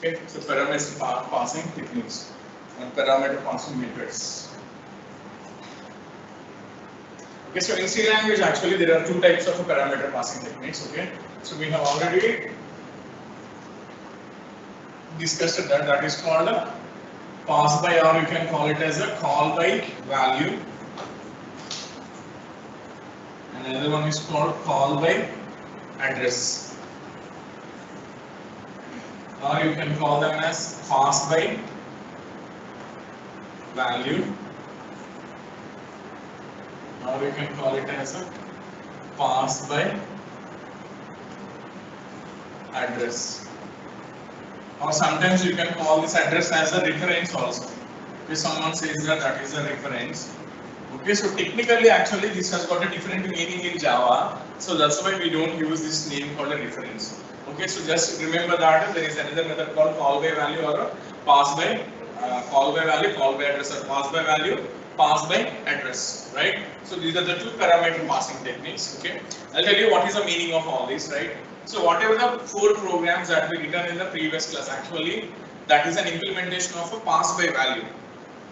Okay, so parameter passing techniques and parameter passing methods. Okay, so in C language actually there are two types of parameter passing techniques. Okay, so we have already discussed that is called a pass by, or you can call it as a call by value. And another one is called call by address, or you can call them as pass by value, or you can call it as a pass by address, or sometimes you can call this address as a reference also. If someone says that is a reference. Okay, so technically actually this has got a different meaning in Java, so that's why we don't use this name called a reference. Okay, so just remember that there is another method called call by value or a pass by call by value, call by address, or pass by value, pass by address, right? So these are the two parameter passing techniques. Okay, I'll tell you what is the meaning of all this, right? So whatever the four programs that we written in the previous class, actually that is an implementation of a pass by value.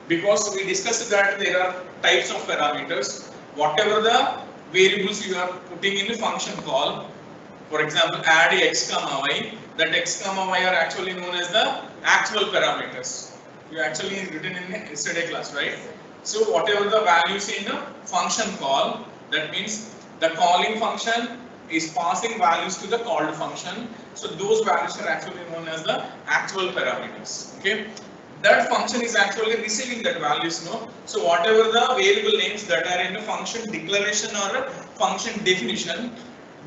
Because we discussed that there are types of parameters, whatever the variables you are putting in the function call, for example add x comma y, that x comma y are actually known as the actual parameters. You actually written in yesterday class, right? So whatever the values in the function call, that means the calling function is passing values to the called function. So those values are actually known as the actual parameters. Okay. That function is actually receiving that values, no? So whatever the variable names that are in the function declaration or function definition,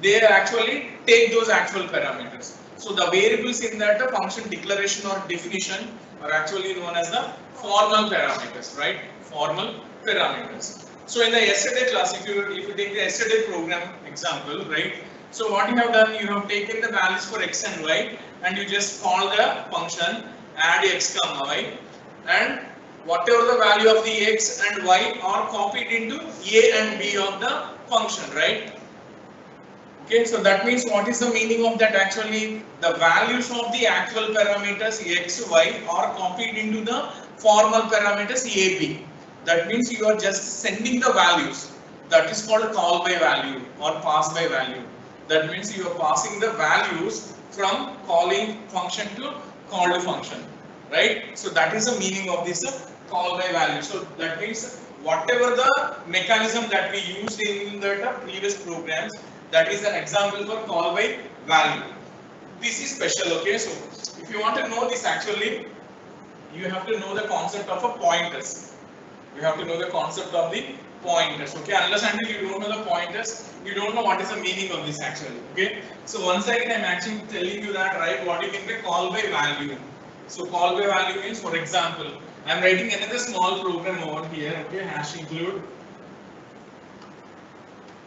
they actually take those actual parameters. So the variables in that function declaration or definition are actually known as the formal parameters, right? Formal parameters. So in the yesterday class, if you take the yesterday program example, right? So what you have done, you have taken the values for x and y, and you just call the function add x comma y, and whatever the value of the x and y are copied into a and b of the function, right? Okay, so that means what is the meaning of that? Actually the values of the actual parameters x, y are copied into the formal parameters a, b. That means you are just sending the values. That is called call by value or pass by value. That means you are passing the values from calling function to called function, right? So that is the meaning of this call by value. So that means whatever the mechanism that we used in the previous programs, that is an example for call by value. This is special, okay? So if you want to know this, actually you have to know the concept of a pointers. You have to know the concept of the pointers, okay? Unless until you don't know the pointers, you don't know what is the meaning of this actually, okay? So once again I'm actually telling you that, right, what you mean by call by value. So call by value means, for example, I'm writing another small program over here, okay? Hash include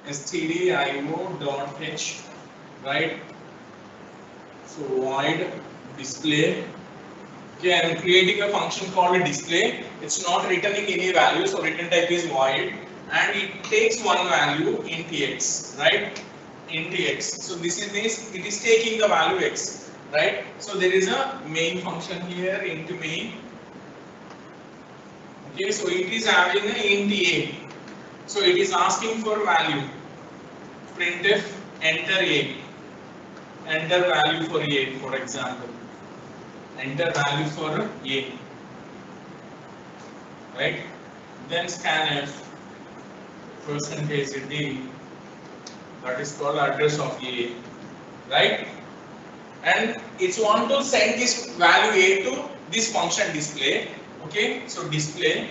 stdio.h, right? So void display. Okay, I am creating a function called display. It's not returning any value, so return type is void, and it takes one value int x, right? Int x. So this is it is taking the value x, right? So there is a main function here, int main. Okay, so it is having an int a. So it is asking for value. Printf enter a. Enter value for a, for example. Enter value for a, right? Then scanf %d, that is called address of a, right? And it's want to send this value a to this function display. Okay, so display,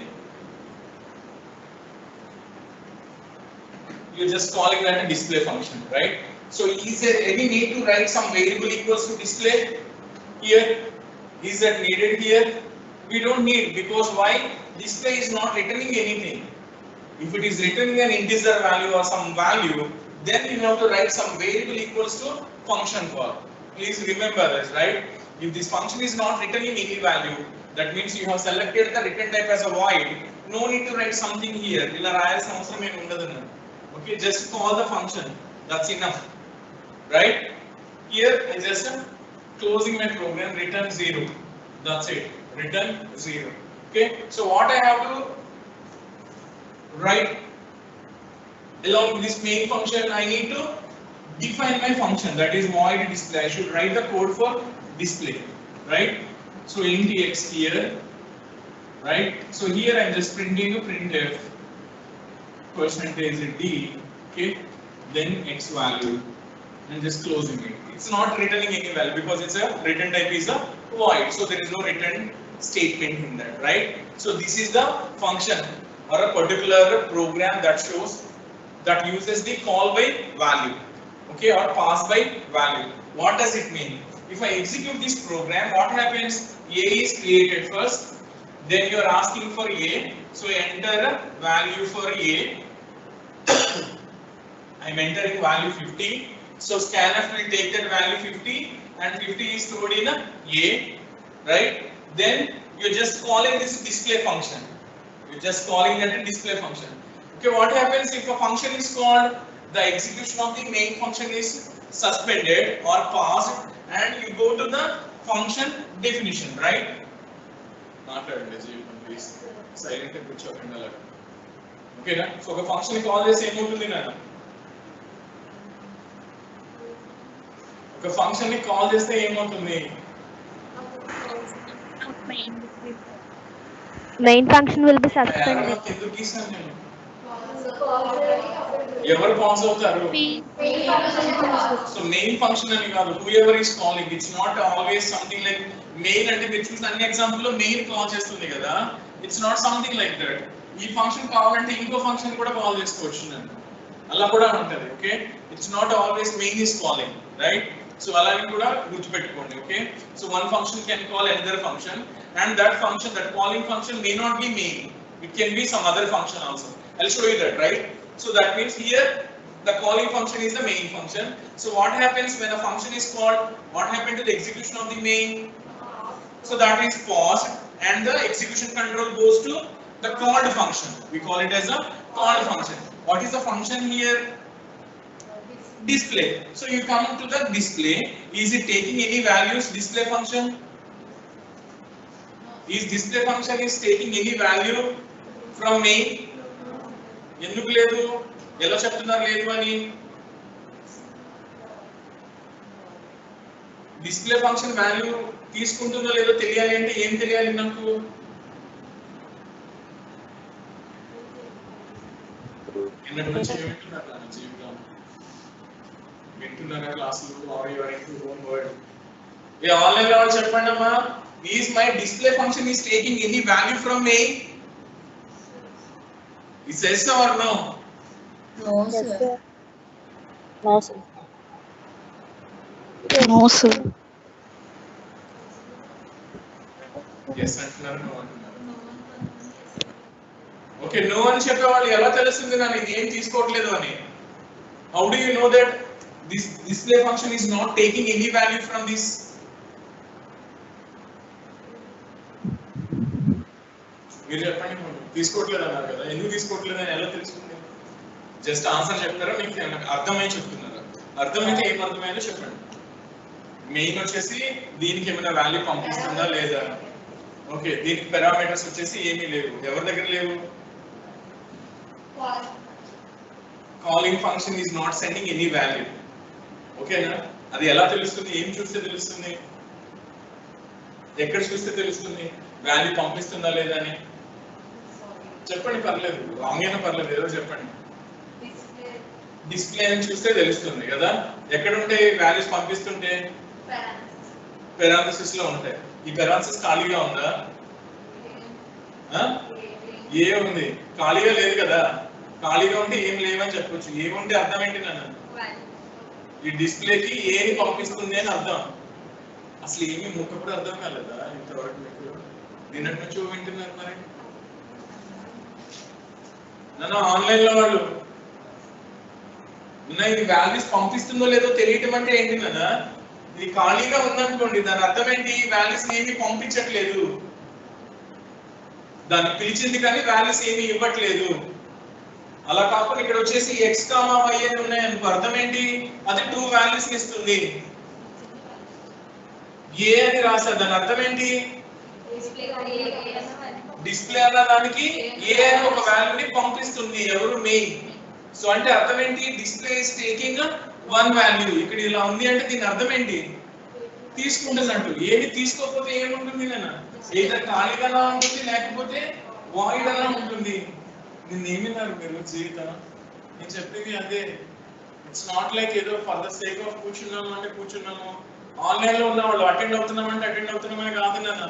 you're just calling that a display function, right? So is there any need to write some variable equals to display here? Is that needed here? We don't need, because why? Display is not returning anything. If it is returning an integer value or some value, then you have to write some variable equals to function call. Please remember this, right? If this function is not returning any value, that means you have selected the return type as a void. No need to write something here. Okay, just call the function. That's enough, right? Here I just closing my program, return 0. That's it, return 0. Okay, so what I have to write along with this main function, I need to define my function, that is void display. I should write the code for display, right? So int x here, right? So here I'm just printing a printf percentage d, okay, then x value, and just closing it. It's not returning any value because it's a return type is a void, so there is no return statement in that, right? So this is the function or a particular program that shows, that uses the call by value, okay, or pass by value. What does it mean? If I execute this program, what happens? A is created first, then you are asking for A, so enter a value for A. I'm entering value 50, so scanf will take that value 50 and 50 is stored in a A, right? Then you're just calling this display function. You're just calling that a display function. Okay, what happens if a function is called, the execution of the main function is suspended or paused, and you go to the function definition, right? Not please silent and put your handle. Okay, na? So the function call is same ఉంటుంది na. ఒక function ని call చేస్తే ఏమవుతుంది? Main function will be suspended. ఎందుకు గీసాను నేను? ఎవరు pass అవుతారు? సో మెయిన్ ఫంక్షన్ అని కాదు, who ever is calling. It's not always something like main అంటే మీరు చూసిన అన్ని ఎగ్జాంపుల్ లో మెయిన్ కాల్ చేస్తుంది కదా, it's not something like that. ఈ ఫంక్షన్ కావాలంటే ఇంకో ఫంక్షన్ కూడా కాల్ చేసుకోవచ్చు నేను, అలా కూడా ఉంటది. Okay, it's not always main is calling, right? So అలాగే కూడా గుర్తుపెట్టుకోండి. Okay, so one function can call another function, and that function, that calling function may not be main, it can be some other function also. I'll show you that, right? So that means here the calling function is the main function. So what happens when a function is called? What happened to the execution of the main? So that is paused and the execution control goes to the called function. We call it as a called function. What is the function here? Display. So you come to the display. Is it taking any values? Display function. Is display function is taking any value from main? ఎందుకు లేదు? ఎలా చెప్తున్నారు లేదు అని? Display function value తీసుకుంటుందో లేదో తెలియాలి అంటే ఏం తెలియాలి నాకు? ఎన్నటి నుంచి వింటున్నారు నా జీవితం? వింటున్నారా క్లాసులు? Are you are in to home word? ఏ ఆన్లైన్ లో చెప్పండి అమ్మా. Is my display function is taking any value from main? Is yes or no? No, sir. No, sir. No, sir. Yes అంటున్నారు, no అంటున్నారు. ఓకే, నో అని చెప్పేవాళ్ళు ఎలా తెలుస్తుంది నేను ఇది ఏం తీసుకోవట్లేదు అని? How do you know that this display function is not taking any value from this? మీరు చెప్పండి, తీసుకోవట్లేదు అన్నారు కదా, ఎందుకు తీసుకోవట్లేదు అని ఎలా తెలుస్తుంది? జస్ట్ ఆన్సర్ చెప్తారా, మీకు అర్థమై చెప్తున్నారా? అర్థమైతే ఏం అర్థమైందో చెప్పండి. మెయిన్ వచ్చేసి దీనికి ఏమైనా వాల్యూ పంపిస్తుందా లేదా? ఓకే, దీనికి పారామీటర్స్ వచ్చేసి ఏమీ లేవు. ఎవరి దగ్గర లేవు? Calling function is not sending any value. ఓకేనా? అది ఎలా తెలుస్తుంది? ఏం చూస్తే తెలుస్తుంది? ఎక్కడ చూస్తే తెలుస్తుంది వాల్యూ పంపిస్తుందా లేదా అని? చెప్పండి, పర్లేదు, రాంగ్ అయినా పర్లేదు, ఏదో చెప్పండి. డిస్ప్లే అని చూస్తే తెలుస్తుంది కదా. ఎక్కడ ఉంటే వాల్యూస్ పంపిస్తుంటే? పారాంథసిస్ లో ఉంటాయి. ఈ పారాంథసిస్ ఖాళీగా ఉందా? ఏ ఉంది? ఖాళీగా లేదు కదా. ఖాళీగా ఉంటే ఏం లేవని చెప్పొచ్చు. ఏముంటే అర్థం ఏంటి నన్ను? ఈ డిస్ప్లేకి ఏని పంపిస్తుంది అని అర్థం. అసలు ఏమి ముక్క కూడా అర్థం కాలేదా ఇంతవరకు మీకు? నిన్నటి నుంచి వింటున్నారు మరి నన్ను ఆన్లైన్ లో వాళ్ళు ఇది వాల్యూస్ పంపిస్తుందో లేదో తెలియటం అంటే ఏంటి నాన్న? ఇది ఖాళీగా ఉందనుకోండి, దాని అర్థం ఏంటి? వాల్యూస్ ఏమి పంపించట్లేదు, దాన్ని పిలిచింది కానీ వాల్యూస్ ఏమి ఇవ్వట్లేదు. అలా కాకుండా ఇక్కడ వచ్చేసి ఎక్స్ కామా వై అని ఉన్నాయనుకో, అర్థం ఏంటి? అది 2 వాల్యూస్ ఇస్తుంది. ఏ అని రాసా, దాని అర్థం ఏంటి? డిస్ప్లే అన్న దానికి ఏ అని ఒక వాల్యూని పంపిస్తుంది ఎవరు, మెయిన్. సో అంటే అర్థం ఏంటి? Display is taking one value. ఇక్కడ ఇలా ఉంది అంటే దీని అర్థం ఏంటి? తీసుకుంటున్నట్టు. ఏది తీసుకోకపోతే ఏముంటుంది నేను ఏదో ఖాళీగా ఉంటుంది, లేకపోతే వాయిడ్ అలా ఉంటుంది. నిన్న ఏమిన్నారు మీరు జీవితం? నేను చెప్పింది అదే. ఇట్స్ నాట్ లైక్ ఏదో ఫర్ ద సేక్ ఆఫ్ కూర్చున్నాము అంటే కూర్చున్నాము, ఆన్లైన్ లో ఉన్న వాళ్ళు అటెండ్ అవుతున్నామంటే అటెండ్ అవుతున్నామని కాదు నాన్న.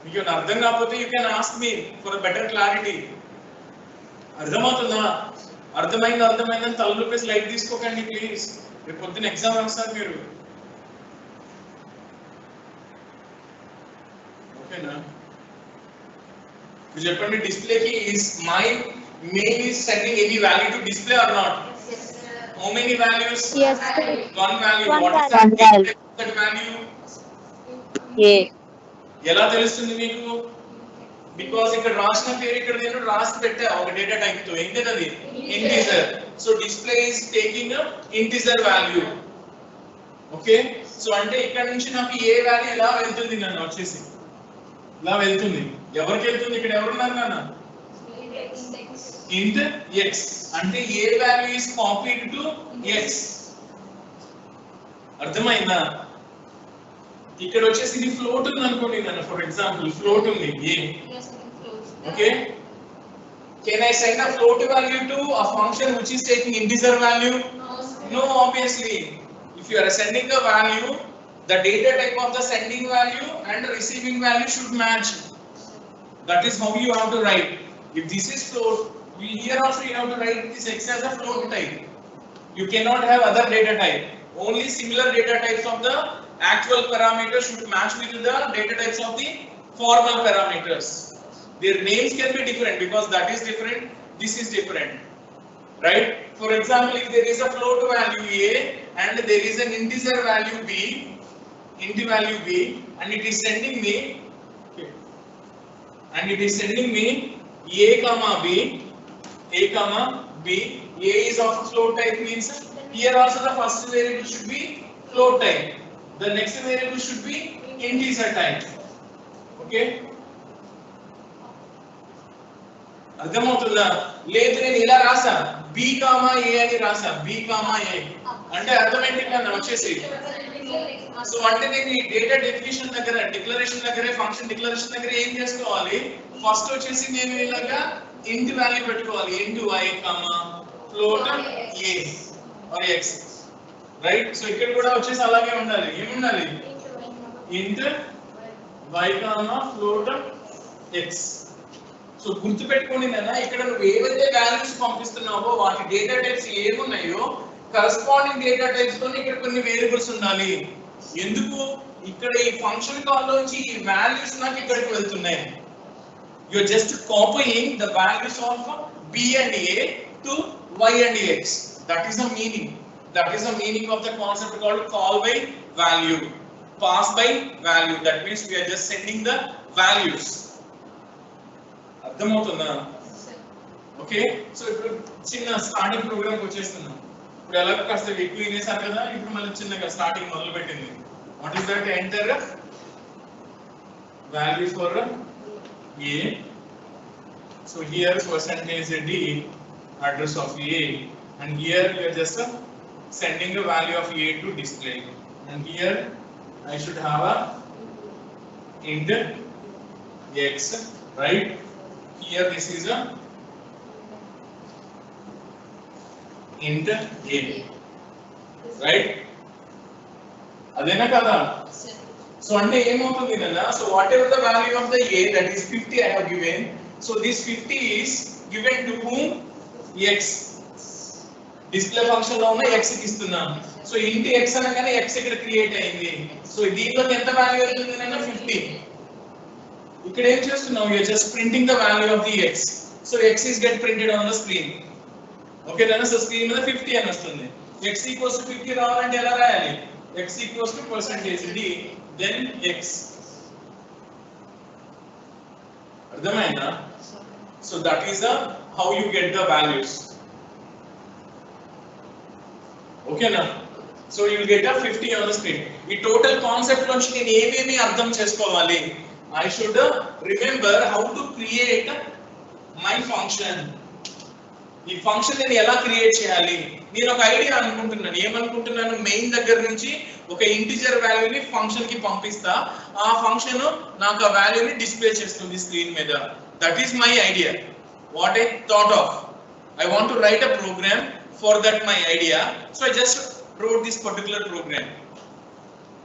మీకు ఏమైనా అర్థం కాకపోతే you can ask me for better clarity. అర్థమవుతుందా? అర్థమైందని తలరూపేసి లైట్ తీసుకోకండి ప్లీజ్. రేపు పొద్దున్న ఎగ్జామ్ రాస్తారు మీరు. ఓకేనా? ఇప్పుడు చెప్పండి, డిస్ప్లేకి is my main is sending any value to display or not? How many values? Yes, sir. One value. One What is value. that value? A. ఎలా తెలుస్తుంది మీకు? బికాజ్ ఇక్కడ రాసిన పేరు ఇక్కడ నేను రాసి పెట్టా ఒక డేటా టైప్ తో. ఏంటది అది? Integer. So display is taking integer value. Okay, so అంటే ఇక్కడ నుంచి నాకు ఏ వాల్యూ ఇలా వెళ్తుంది నన్ను వచ్చేసి ఇలా వెళ్తుంది. ఎవరికి వెళ్తుంది? ఇక్కడ ఎవరున్నారు నాన్న? int x. అంటే a value is copied to x. అర్థమైందా? ఇక్కడ వచ్చేసి ఇది ఫ్లోట్ ఉంది అనుకోండి నన్ను, ఫర్ ఎగ్జాంపుల్ ఫ్లోట్ ఉంది a. Okay, can I send a float value to a function which is taking integer value? No, obviously. If you are sending a value, the data type of the sending value and the receiving value should match. That is how you have to write. If this is float, here also you have to write this x as a float type. You cannot have other data type. Only similar data types of the actual parameters should match with the data types of the formal parameters. Their names can be different because that is different, this is different, right? For example, if there is a float value a and there is an integer value b, int value b, and it is sending me, okay, and it is sending me a comma b, a comma b. A is of float type means here also the first variable should be float type, the next variable should be integer type. Okay, అర్థమవుతుందా? లేదు నేను ఇలా రాసా b comma a అని రాసా, b comma a అంటే అర్థం ఏంటి కన్నా వచ్చేసి. సో అంటే నేను ఈ డేటా డెఫినిషన్ దగ్గర, డిక్లరేషన్ దగ్గర, ఫంక్షన్ డిక్లరేషన్ దగ్గర ఏం చేసుకోవాలి? ఫస్ట్ వచ్చేసి నేను ఇలాగా int వాల్యూ పెట్టుకోవాలి, int y comma float a or x, right? So ఇక్కడ కూడా వచ్చేసి అలాగే ఉండాలి. ఏముండాలి? int y comma float x. So గుర్తు పెట్టుకోండి నాన్న, ఇక్కడ నువ్వు ఏవైతే వాల్యూస్ పంపిస్తున్నావో వాటి డేటా టైప్స్ ఏమున్నాయో కరెస్పాండింగ్ డేటా టైప్స్ తో ఇక్కడ కొన్ని వేరియబుల్స్ ఉండాలి. ఎందుకు? ఇక్కడ ఈ ఫంక్షన్ కాల్ నుంచి ఈ వాల్యూస్ నాకు ఇక్కడికి వెళ్తున్నాయి. You are just copying the values of b and a to y and x. That is the meaning. That is the meaning of the concept called call by value, pass by value. That means we are just sending the values. అర్థమవుతుందా? Okay, so ఇప్పుడు చిన్న starting programme వచ్చేస్తున్నాం. ఇప్పుడు ఎలాగో కాస్త ఎక్కువ వినేసారు కదా, ఇప్పుడు మళ్ళీ చిన్నగా స్టార్టింగ్ మొదలు పెట్టింది. What is that? Enter value for a. So here percentage d address of a, and here we are just sending the value of a to display, and here I should have a int x, right? Here this is a int a, right? adena kada? So ante em avutundi nalla, so whatever the value of the a, that is 50 I have given, so this 50 is given to whom? X. Display function లో ఉన్న x కి ఇస్తున్నాం. So int x అనగానే x ఇక్కడ create అయ్యింది. So దీనిలో ఎంత value వెళ్తుంది అన్న 50. ఇక్కడ ఏం చేస్తున్నాం? You are just printing the value of the x. So x is get printed on the screen. Okay నా? సో స్క్రీన్ మీద 50 అని వస్తుంది. x equals to 50 రావాలంటే ఎలా రాయాలి? x equals to percentage d then x. అర్థమైందా? So that is the how you get the values. Okay na? So you will get a 50 on the screen. ఈ total concept నుంచి నేను ఏమేమి అర్థం చేసుకోవాలి? I should remember how to create my function. ఈ function నేను ఎలా క్రియేట్ చేయాలి? నేను ఒక ఐడియా అనుకుంటున్నాను. ఏమనుకుంటున్నాను? మెయిన్ దగ్గర నుంచి ఒక ఇంటిజర్ వాల్యూని ఫంక్షన్ కి పంపిస్తా, ఆ ఫంక్షన్ నాకు ఆ వాల్యూని డిస్ప్లే చేస్తుంది స్క్రీన్ మీద. That is my idea. What I thought of. I want to write a program for that my idea. So I just wrote this particular program.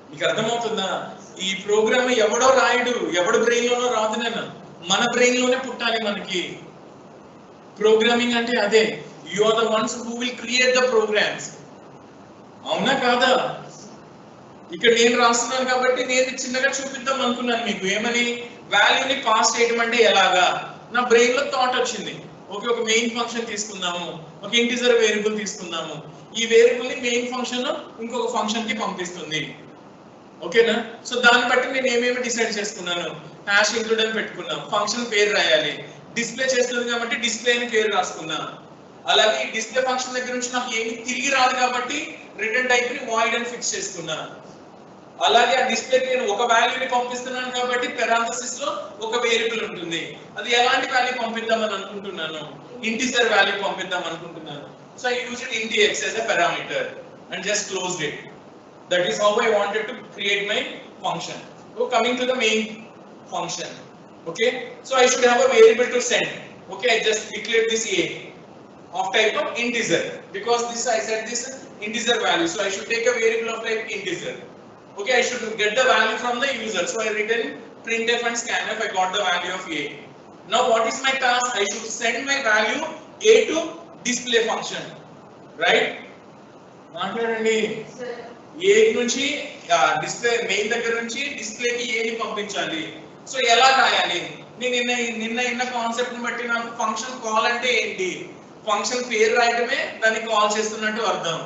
మీకు అర్థమవుతుందా? ఈ ప్రోగ్రామ్ ఎవడో రాయడు, ఎవడ బ్రెయిన్ లోనో రాదు. నేను మన బ్రెయిన్ లోనే పుట్టాలి మనకి. ప్రోగ్రామింగ్ అంటే అదే. You are the ones who will create the programs. అవునా కాదా? ఇక్కడ నేను రాస్తున్నాను కాబట్టి నేను చిన్నగా చూపిద్దాం అనుకున్నాను మీకు. ఏమని? వాల్యూని పాస్ చేయడం అంటే ఎలాగా? నా బ్రెయిన్ లో థాట్ వచ్చింది. ఓకే, ఒక మెయిన్ ఫంక్షన్ తీసుకుందాము, ఒక ఇంటిజర్ వేరియబుల్ తీసుకుందాము. ఈ వేరియబుల్ ని మెయిన్ ఫంక్షన్ ఇంకొక ఫంక్షన్ కి పంపిస్తుంది. ఓకేనా? సో దాన్ని బట్టి నేను ఏమేమి డిసైడ్ చేసుకున్నాను? హ్యాష్ ఇంక్లూడ్ అని పెట్టుకున్నాను. ఫంక్షన్ పేరు రాయాలి. డిస్ప్లే చేస్తుంది కాబట్టి డిస్ప్లే అని పేరు రాసుకున్నా. అలాగే ఈ డిస్ప్లే ఫంక్షన్ దగ్గర నుంచి నాకు ఏమి తిరిగి రాదు కాబట్టి రిటర్న్ టైప్ ని వాయిడ్ అని ఫిక్స్ చేసుకున్నా. అలాగే ఆ డిస్ప్లేకి నేను ఒక వాల్యూని పంపిస్తున్నాను కాబట్టి పెరాంథసిస్ లో ఒక వేరియబుల్ ఉంటుంది. అది ఎలాంటి వాల్యూ పంపిద్దామని అనుకుంటున్నాను? ఇంటిజర్ వాల్యూ పంపిద్దాం అనుకుంటున్నాను. So I used int x as a parameter and just closed it. That is how I wanted to create my function. So coming to the main function. Okay, so I should have a variable to send. Okay, I just declared this a of type of integer because this I said this integer value. So I should take a variable of type integer. Okay, I should get the value from the user. So I written printf and scanf. I got the value of a. Now what is my task? I should send my value a to display function. Right? మాట్లాడండి. a నుంచి display main దగ్గర నుంచి display కి a ని పంపించాలి. So ఎలా రాయాలి? నేను నిన్న కాన్సెప్ట్ ని బట్టి నాకు ఫంక్షన్ కాల్ అంటే ఏంటి? ఫంక్షన్ పేరు రాయడమే దాన్ని కాల్ చేస్తున్నట్టు అర్థం.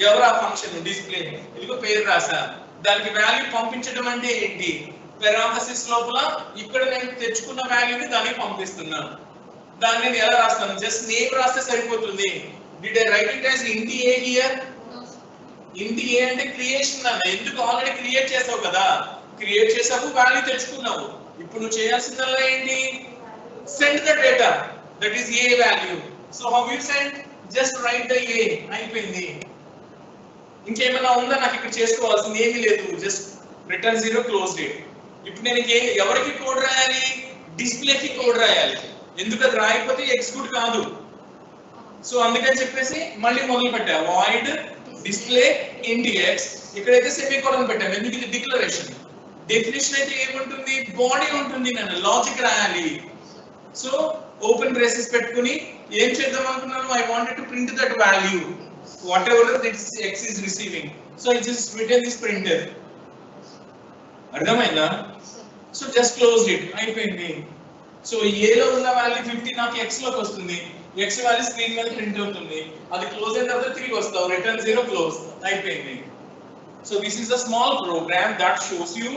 ఎవరు ఆ ఫంక్షన్? డిస్ప్లే. ఇదిగో పేరు రాసా. దానికి వాల్యూ పంపించడం అంటే ఏంటి? పెరాంథసిస్ లోపల ఇక్కడ నేను తెచ్చుకున్న వాల్యూని దానికి పంపిస్తున్నాను. దాన్ని నేను ఎలా రాస్తాను? జస్ట్ నేమ్ రాస్తే సరిపోతుంది. Did I write it as int a here? int a అంటే క్రియేషన్ అన్న. ఎందుకు? ఆల్రెడీ క్రియేట్ చేసావు కదా. క్రియేట్ చేసావు, వాల్యూ తెచ్చుకున్నావు. ఇప్పుడు నువ్వు చేయాల్సిందల్లా ఏంటి? Send the data. That is a value. So how you send? Just right the a. అయిపోయింది. ఇంకేమైనా ఉందా నాకు ఇక్కడ చేసుకోవాల్సింది? ఏమీ లేదు. Just return 0, close it. ఇప్పుడు నేను ఎవరికి కోడ్ రాయాలి? డిస్ప్లేకి కోడ్ రాయాలి. ఎందుకు? అది రాయకపోతే ఎగ్జిక్యూట్ కాదు. సో అందుకని చెప్పేసి మళ్ళీ మొదలు పెట్టా. Void display int x. ఇక్కడైతే సెమీకోలన్ పెట్టాను. ఎందుకు? ఇది డిక్లరేషన్. డెఫినిషన్ అయితే ఏముంటుంది? బాడీ ఉంటుంది. నేను లాజిక్ రాయాలి. సో ఓపెన్ బ్రేసెస్ పెట్టుకుని ఏం చేద్దాం అనుకున్నాను? I wanted to print that value whatever this x is receiving. So I just written this printf. అర్థమైందా? So just close it. అయిపోయింది. సో a లో ఉన్న వాల్యూ 50 నాకు x లోకి వస్తుంది. x వాల్యూ స్క్రీన్ మీద ప్రింట్ అవుతుంది. అది క్లోజ్ అయిన తర్వాత తిరిగి వస్తావు. Return 0, close. అయిపోయింది. So this is a small program that shows you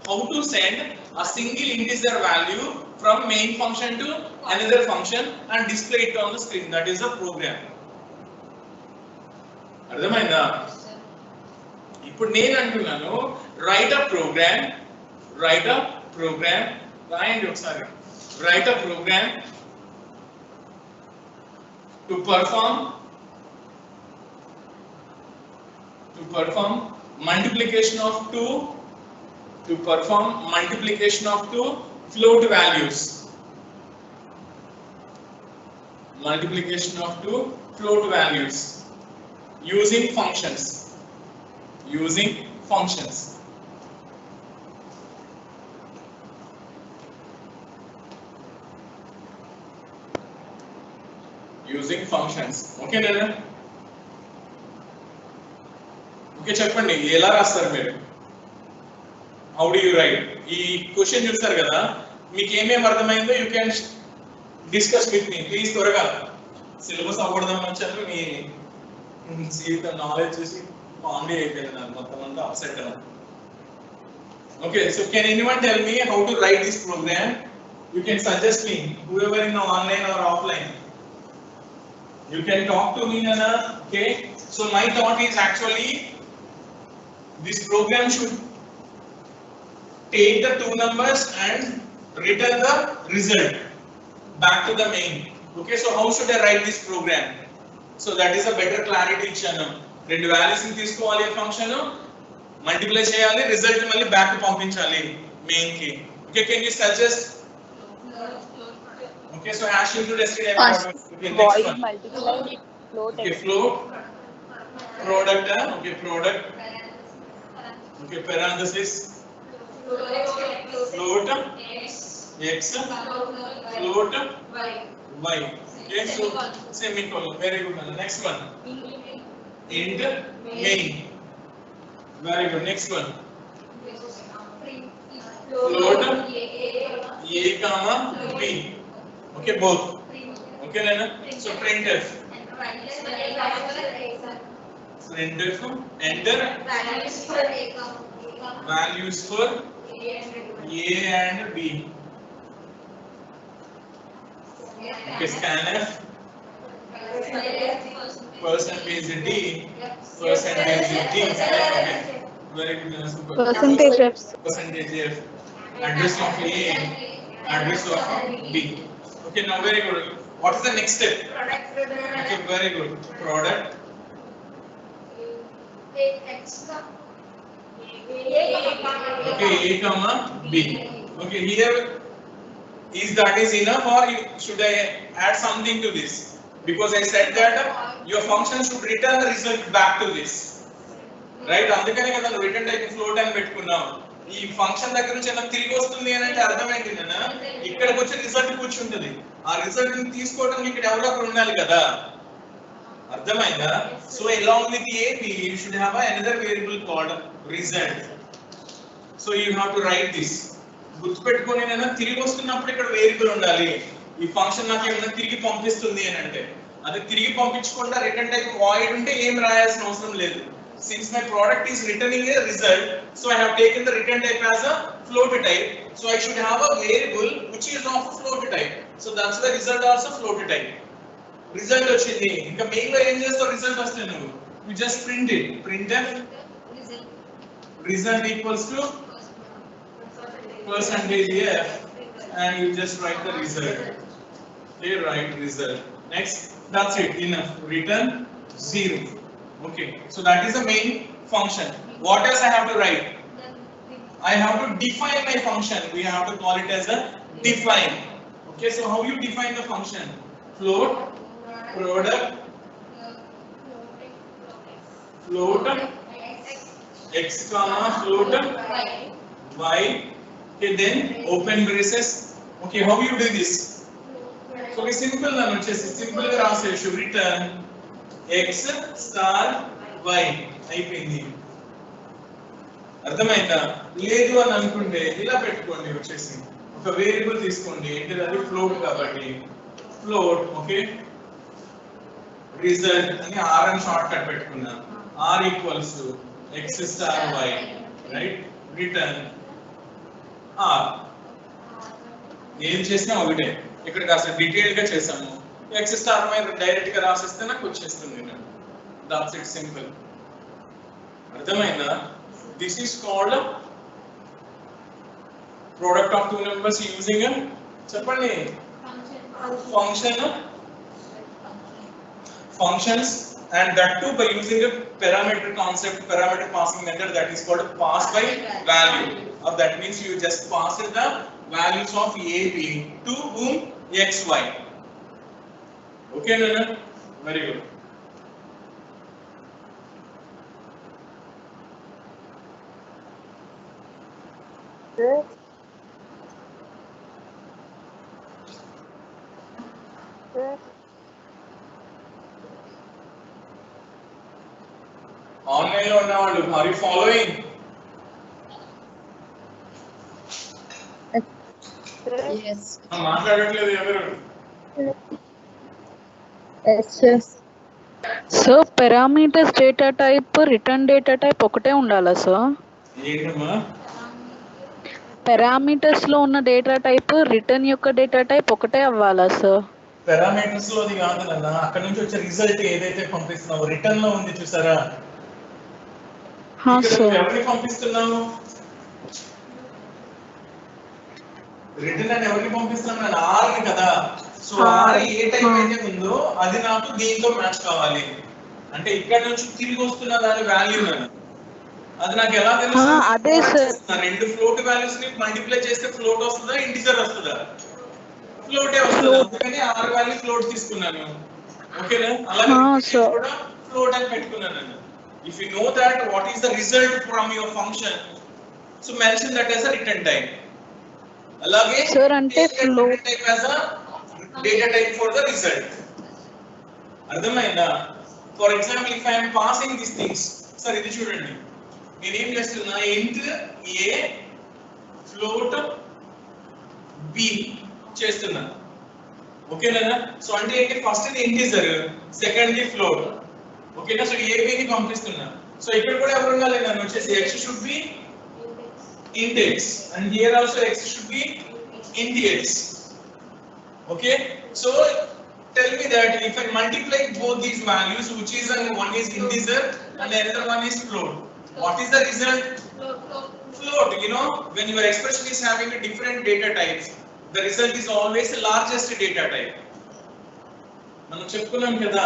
how to send a single integer value from main function to another function and display it on the screen. That is a program. అర్థమైందా? ఇప్పుడు నేను అంటున్నాను right a program రాయండి ఒకసారి. Write a program to perform multiplication of two float values. Multiplication of two float values using functions. Using functions. Okay nana? Okay చెప్పండి ఎలా రాస్తారు మీరు? How do you write? ఈ క్వశ్చన్ చూస్తారు కదా, మీకు ఏమేమి అర్థమైందో you can discuss with me please. త్వరగా సిలబస్ అవ్వడదామని వచ్చారు. మీ జీవితం నాలెడ్జ్ చూసి కామెడీ అయిపోయింది నాకు మొత్తం అంతా అప్సెట్ అవ్వడం. Okay, so can anyone tell me how to write this program? You can suggest me, whoever in online or offline. You can talk to me, Nana. Okay, so my thought is actually this program should take the two numbers and return the result back to the main. Okay, so how should I write this program? So that is a better clarity ఇచ్చాను. రెండు values ని తీసుకోవాలి function multiply చేయాలి result మళ్ళీ back పంపించాలి main కి. Okay, can you suggest? Okay, so hash include std. Okay, void next one. multiply float. Okay, float product. Okay, product. Okay, parenthesis float x float y. Okay, so semicolon. Very good. Next one. Int main. Very good. Next one. Float a comma b. Okay, both. Okay, Lena. So printf. Printf enter values for a and b. Okay, scanf percentage d percentage d. Okay, very good. Percentage f. Percentage f. Address of a, address of b. Okay, now very good. What is the next step? Okay, very good. Product. Okay, a comma b. Okay, here is that is enough, or should I add something to this? Because I said that your function should return the result back to this, right? అందుకనే కదా return type float అని పెట్టుకున్నాం. ఈ function దగ్గర నుంచి నాకు తిరిగి వస్తుంది అని అంటే అర్థం ఏంటి నాన్న? ఇక్కడికి వచ్చే రిజల్ట్ కూర్చుంటది. ఆ రిజల్ట్ ని తీసుకోవడానికి ఇక్కడ ఎవరో ఒకరు ఉండాలి కదా. అర్థమైందా? So along with ab you should have another variable called result. So you have to write this. గుర్తుపెట్టుకొని నేను తిరిగి వస్తున్నప్పుడు ఇక్కడ వేరియబుల్ ఉండాలి. ఈ ఫంక్షన్ నాకు ఏమైనా తిరిగి పంపిస్తుంది అని అంటే అది తిరిగి పంపించకుండా రిటర్న్ టైప్ వాయిడ్ ఉంటే ఏం రాయాల్సిన అవసరం లేదు. Since my product is returning a result, so I have taken the return type as a float type. So I should have a variable which is of a float type. So that's the result also float type. Result వచ్చింది. ఇంకా main లో ఏం చేస్తావు? Result వస్తే నువ్వు you just print it. Printf result equals to percentage f and you just write the result. Okay, write result. Next, that's it. Enough. Return 0. Okay, so that is the main function. What else I have to write? I have to define my function. We have to call it as a define. Okay, so how you define the function? Float product float x comma float y. Okay, then open braces. Okay, how you do this? So okay, simple na vachesi simple ga rasesu return x star y అయిపోయింది. అర్థమైందా? లేదు అని అనుకుంటే ఇలా పెట్టుకోండి. వచ్చేసి ఒక variable తీసుకోండి. ఏంటిది? అది ఫ్లోట్ కాబట్టి ఫ్లోట్. ఓకే, రిజల్ట్ అని r అని షార్ట్ కట్ పెట్టుకున్నా. r equals to x star y, right? Return r. ఏం చేసినా ఒకటే. ఇక్కడ కాస్త డీటెయిల్ గా చేసాము. x star y డైరెక్ట్ గా రాసిస్తే నాకు వచ్చేస్తుంది. That's it, simple. అర్థమైందా? This is called product of two numbers using a చెప్పండి functions and that too by using a parameter concept, parameter passing method, that is called pass by value. Or that means you just pass the values of a b to whom x y. Okay, Nana? Very good. Good. Good. Online lo unna vallu, are you following? Yes. మాట్లాడట్లేదు ఎవరు? Yes, sir. So parameters data type return data type ఒకటే ఉండాలా sir? ఏంటమ్మా? Parameters లో ఉన్న data type return యొక్క data type ఒకటే అవ్వాలా సార్? పారామీటర్స్ లోది కాదు నాన్న, అక్కడ నుంచి వచ్చే రిజల్ట్ ఏదైతే పంపిస్తున్నావో రిటర్న్ లో ఉంది చూసారా? ఇక్కడ సార్ ఎవరిని పంపిస్తున్నావు? రిటర్న్ అని ఎవరిని పంపిస్తున్నాను? నేను R ని కదా. సో R ఏ టైప్ అయితే ఉందో అది నాకు దీంతో మ్యాచ్ కావాలి. అంటే ఇక్కడ నుంచి తిరిగి వస్తున్న దాని వాల్యూ అది నాకు ఎలా తెలుస్తుంది? అదే సార్. రెండు ఫ్లోట్ వాల్యూస్ ని మల్టిప్లై చేస్తే ఫ్లోట్ వస్తుందా ఇంటిజర్ వస్తుందా? ఫ్లోటే వస్తుంది. అందుకని R వాల్యూ ఫ్లోట్ తీసుకున్నాను. ఓకేనా? అలాగే కూడా ఫ్లోట్ అని పెట్టుకున్నాను నేను. If you know that what is the result from your function, so mention that as a return type. Alage sir ante float type as a data type for the result. Ardhamainda? For example, if I am passing these things, sir idi chudandi. Nenu em chestunna int a float b chestunna. Okay na? So ante enti first the integer, second the float. ఓకేనా? So AB ని పంపిస్తున్నా. So ఇక్కడ కూడా ఎవరు ఉండాలి? నన్ను వచ్చేసి x should be int x and here also x should be int x. Okay, so tell me that if I multiply both these values, which is one is integer and the other one is float, what is the result? Float. You know, when your expression is having a different data types, the result is always the largest data type. మనం చెప్పుకున్నాం కదా,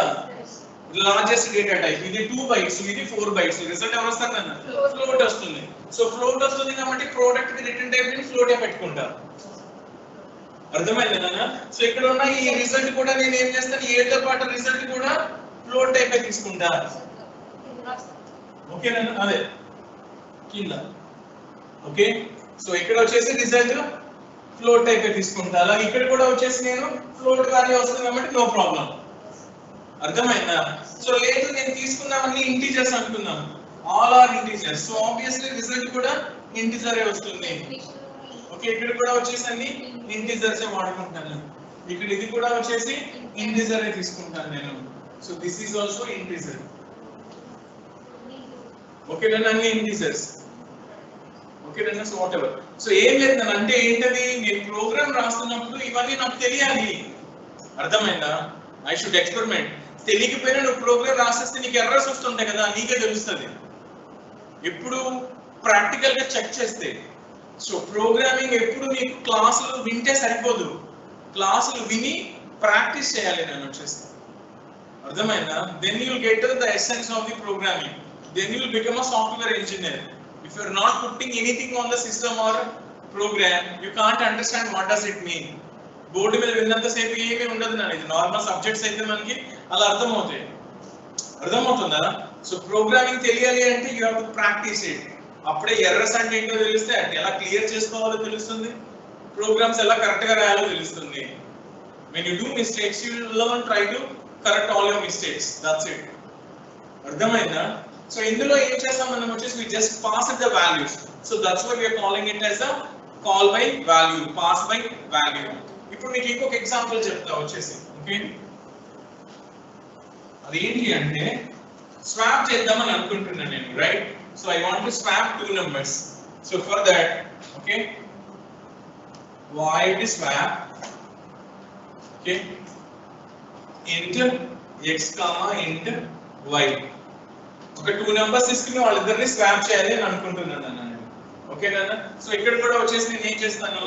largest data type ఇది 2 bytes, ఇది 4 bytes. Result ఎవరు వస్తారు అన్న? Float వస్తుంది. So float వస్తుంది కాబట్టి ప్రోడక్ట్ కి రిటర్న్ టైప్ ని ఫ్లోట్ ఏ పెట్టుకుంటారు. అర్థమైందా నాన్న? సో ఇక్కడ ఉన్న ఈ రిజల్ట్ కూడా నేను ఏం చేస్తాను? ఏ తో పాటు రిజల్ట్ కూడా ఫ్లోట్ టైప్ ఏ తీసుకుంటా. ఓకే నాన్న? అదే కింద. ఓకే, సో ఇక్కడ వచ్చేసి రిజల్ట్ ఫ్లోట్ టైప్ ఏ తీసుకుంటా. అలాగే ఇక్కడ కూడా వచ్చేసి నేను ఫ్లోట్ వాల్యూ వస్తుంది కాబట్టి నో ప్రాబ్లం. అర్థమైందా? సో లేదు నేను తీసుకున్నామని ఇంటిజర్స్ అనుకున్నాం, all are integers. So obviously result కూడా ఇంటిజరే వస్తుంది. ఓకే, ఇక్కడ కూడా వచ్చేసి అన్ని ఇంటిజర్స్ వాడుకుంటాను. ఇక్కడ ఇది కూడా వచ్చేసి ఇంటిజరే తీసుకుంటాను నేను. So this is also integer. Okay నేను అన్ని ఇంటిజర్స్. ఓకే నేను సో వాట్ ఎవర్. సో ఏం లేదు నన్ను అంటే ఏంటది? నేను ప్రోగ్రామ్ రాస్తున్నప్పుడు ఇవన్నీ నాకు తెలియాలి. అర్థమైందా? I should experiment. తెలియకపోయినా నువ్వు ప్రోగ్రామ్ రాసేస్తే నీకు ఎర్రర్స్ వస్తుంటాయి కదా, నీకే తెలుస్తుంది ఎప్పుడు ప్రాక్టికల్ గా చెక్ చేస్తే. సో ప్రోగ్రామింగ్ ఎప్పుడు నీకు క్లాసులు వింటే సరిపోదు, క్లాసులు విని ప్రాక్టీస్ చేయాలి నేను వచ్చేసి. అర్థమైందా? Then you will get the essence of the programming, then you will become a software engineer. If you are not putting anything on the system or program, you can't understand what does it mean. Board మీద విన్నంత సేపు ఏమీ ఉండదు నాన్న. ఇది normal subjects అయితే మనకి అలా అర్థమవుతాయి. అర్థమవుతుందా? సో ప్రోగ్రామింగ్ తెలియాలి అంటే you have to practice it. అప్పుడే ఎర్రర్స్ అంటే ఏంటో తెలిస్తే ఎలా క్లియర్ చేసుకోవాలో తెలుస్తుంది, ప్రోగ్రామ్స్ ఎలా కరెక్ట్ గా రాయాలో తెలుస్తుంది. when you do mistakes you will learn, try to correct all your mistakes, that's it. అర్థమైందా? సో ఇందులో ఏం చేస్తాం మనం వచ్చేసి we just pass it the values. So that's why we are calling it as a call by value, pass by value. ఇప్పుడు మీకు ఇంకొక example చెప్తా వచ్చేసి. ఓకే, అదేంటి అంటే స్వాప్ చేద్దామని అనుకుంటున్నాను నేను, right? So I want to swap 2 numbers. So for that okay void swap okay int x int y. ఒక 2 numbers తీసుకుని వాళ్ళిద్దరిని స్వాప్ చేయాలి అని అనుకుంటున్నాను నేను. ఓకేనా? సో ఇక్కడ కూడా వచ్చేసి నేను ఏం చేస్తాను?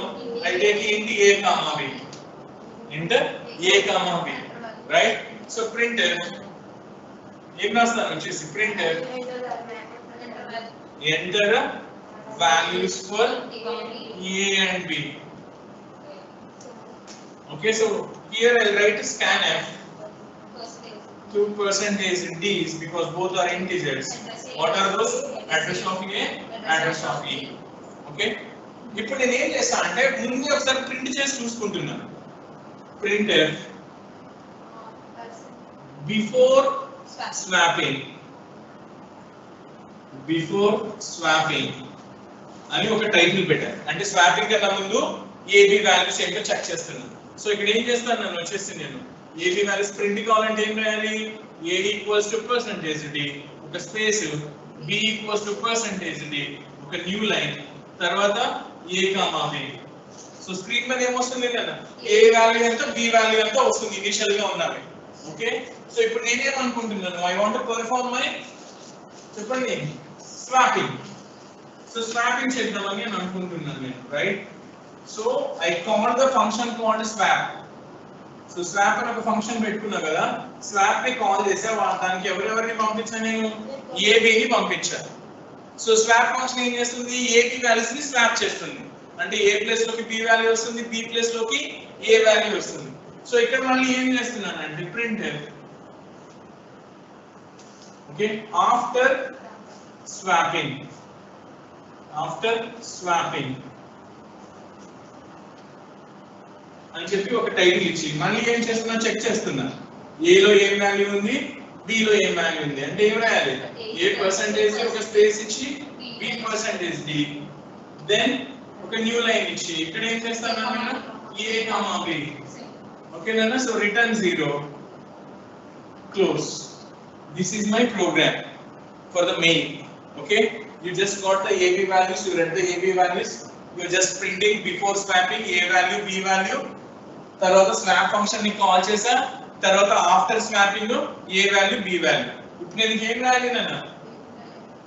I take int a b, int a b, right? So print ఏం రాస్తాను వచ్చేసి print enter values for a and b. Okay, so here I'll write scanf 2% d because both are integers. What are those? Address of a, address of e. Okay, ఇప్పుడు నేను ఏం చేస్తా అంటే ముందు ఒకసారి ప్రింట్ చేసి చూసుకుంటున్నాను. Print before swapping, before swapping అని ఒక టైటిల్ పెట్టాను. అంటే స్వాపింగ్ కన్నా ముందు ఏబి వాల్యూస్ ఏంటో చెక్ చేస్తున్నాను. సో ఇక్కడ ఏం చేస్తాను నన్ను వచ్చేసి నేను ఏబి వాల్యూస్ ప్రింట్ కావాలంటే ఏం రాయాలి? a equals to percentage d, ఒక space, b equals to percentage d, ఒక న్యూ లైన్, తర్వాత a comma b. So screen మీద ఏమొస్తుంది కదా? a వాల్యూ ఎంత, b వాల్యూ ఎంత వస్తుంది ఇనిషియల్ గా ఉన్నవి. ఓకే, సో ఇప్పుడు నేనేమనుకుంటున్నాను? I want to perform my, చెప్పండి, స్వాపింగ్. సో స్వాపింగ్ చేద్దామని నేను అనుకుంటున్నాను నేను, right? So I call the function called swap. So swap అని ఒక ఫంక్షన్ పెట్టుకున్నా కదా, స్వాప్ ని కాల్ చేసా, దానికి ఎవరెవరిని పంపించాను నేను? ఏబిని పంపించాను. సో స్వాప్ ఫంక్షన్ ఏం చేస్తుంది? ఏబి వాల్యూస్ ని స్వాప్ చేస్తుంది. అంటే ఏ ప్లేస్ లోకి బి వాల్యూ వస్తుంది, బి ప్లేస్ లోకి ఏ వాల్యూ వస్తుంది. సో ఇక్కడ మళ్ళీ ఏం చేస్తున్నానంటే ప్రింట్ ఓకే ఆఫ్టర్ స్వాపింగ్ అని చెప్పి ఒక టైటిల్ ఇచ్చి మళ్ళీ ఏం చేస్తున్నా చెక్ చేస్తున్నా, ఏలో ఏం వాల్యూ ఉంది, బిలో ఏం వాల్యూ ఉంది. అంటే ఏం రాయాలి? ఏ పర్సెంటేజ్ ఒక స్పేస్ ఇచ్చి బి పర్సెంటేజ్ డి, దెన్ ఒక న్యూ లైన్ ఇచ్చి ఇక్కడ ఏం చేస్తాను నేను? ఏ కామా బి. ఓకేనా? So return 0, close. This is my program for the main. Okay, you just got the AB values, you read the AB values, you are just printing before swapping A value, B value. తర్వాత swap function ని call చేసా, తర్వాత after swapping A value, B value. ఇప్పుడు నేను ఏం రాయాలి నాన్న?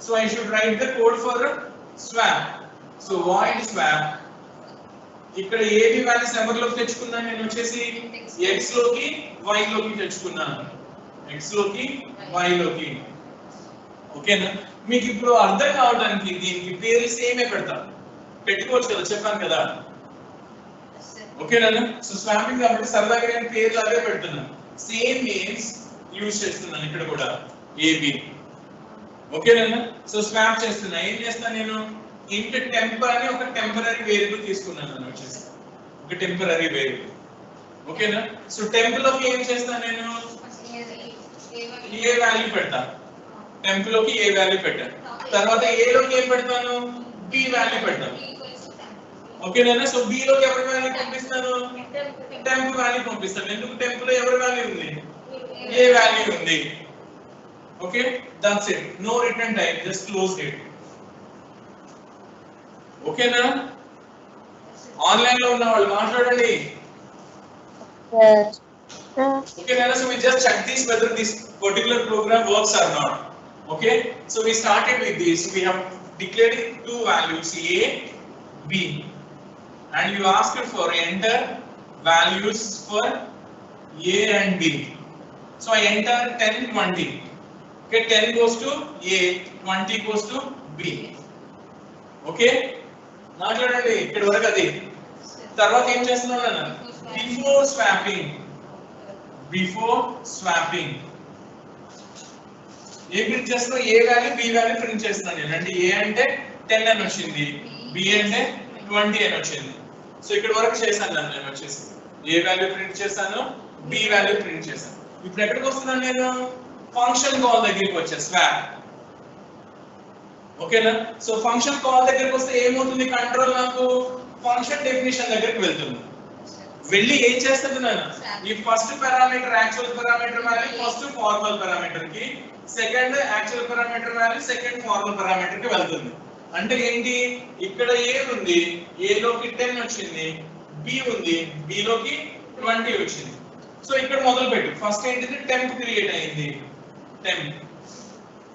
So I should write the code for swap. So void swap. ఇక్కడ AB values ఎవరిలోకి తెచ్చుకున్నాను నేను? వచ్చేసి X లోకి Y లోకి తెచ్చుకున్నాను. X లోకి Y లోకి. ఓకేనా? మీకు ఇప్పుడు అర్థం కావడానికి దీనికి పేరు సేమే పెడతా, పెట్టుకోవచ్చు కదా, చెప్పాను కదా. ఓకేనా? సో స్వాపింగ్ కాబట్టి సరదాగా నేను పేర్లు అవే పెడుతున్నాను, సేమ్ నేమ్స్ యూజ్ చేస్తున్నాను ఇక్కడ కూడా ఏబి. ఓకేనా? సో స్వాప్ చేస్తున్నా. ఏం చేస్తాను నేను? ఇంట్ టెంప్ అని ఒక టెంపరరీ వేరియబుల్ తీసుకున్నాను వచ్చేసి, ఒక టెంపరరీ వేరియబుల్. ఓకేనా? సో టెంప్ లోకి ఏం చేస్తాను నేను? ఏ వాల్యూ పెడతా, టెంప్ లోకి ఏ వాల్యూ పెట్టాను. తర్వాత ఏ లోకి ఏం పెడతాను? బి వాల్యూ పెడతాను. ఓకేనా? సో బి లోకి ఎవరి వాల్యూ పంపిస్తాను? టెంప్ వాల్యూ పంపిస్తాను. ఎందుకు? టెంప్ లో ఎవరి వాల్యూ ఉంది? ఏ వాల్యూ ఉంది. Okay, that's it. No return type, just close it. ఓకేనా? ఆన్లైన్ లో ఉన్న వాళ్ళు మాట్లాడండి. Okay, so we just check this whether this particular program works or not. Okay, so we started with this. We have declared two values A, B, and you asked for enter values for A and B. So I enter 10, 20. Okay, 10 goes to A, 20 goes to B. Okay, మాట్లాడండి ఇక్కడ వరకు. అది తర్వాత ఏం చేస్తున్నాను అన్న? Before swapping ఏ print చేస్తున్నా? ఏ value, B value print చేస్తున్నాను నేను. అంటే ఏ అంటే 10 అని వచ్చింది, బి అంటే 20 అని వచ్చింది. సో ఇక్కడ వరకు చేశాను నేను వచ్చేసి. ఏ వాల్యూ ప్రింట్ చేశాను, బి వాల్యూ ప్రింట్ చేశాను. ఇప్పుడు ఎక్కడికి వస్తున్నాను నేను? ఫంక్షన్ కాల్ దగ్గరికి వచ్చా, స్వాప్. ఓకేనా? సో ఫంక్షన్ కాల్ దగ్గరికి వస్తే ఏమవుతుంది? కంట్రోల్ నాకు ఫంక్షన్ డెఫినిషన్ దగ్గరికి వెళ్తుంది. వెళ్ళి ఏం చేస్తుంది నాన్న? ఈ first parameter actual parameter value first formal parameter కి, second actual parameter value second formal parameter కి వెళ్తుంది. అంటే ఏంటి? ఇక్కడ ఏ ఉంది, ఏ లోకి 10 వచ్చింది, బి ఉంది, బి లోకి 20 వచ్చింది. సో ఇక్కడ మొదలు పెట్టు. ఫస్ట్ ఏంటిది? టెంప్ క్రియేట్ అయింది.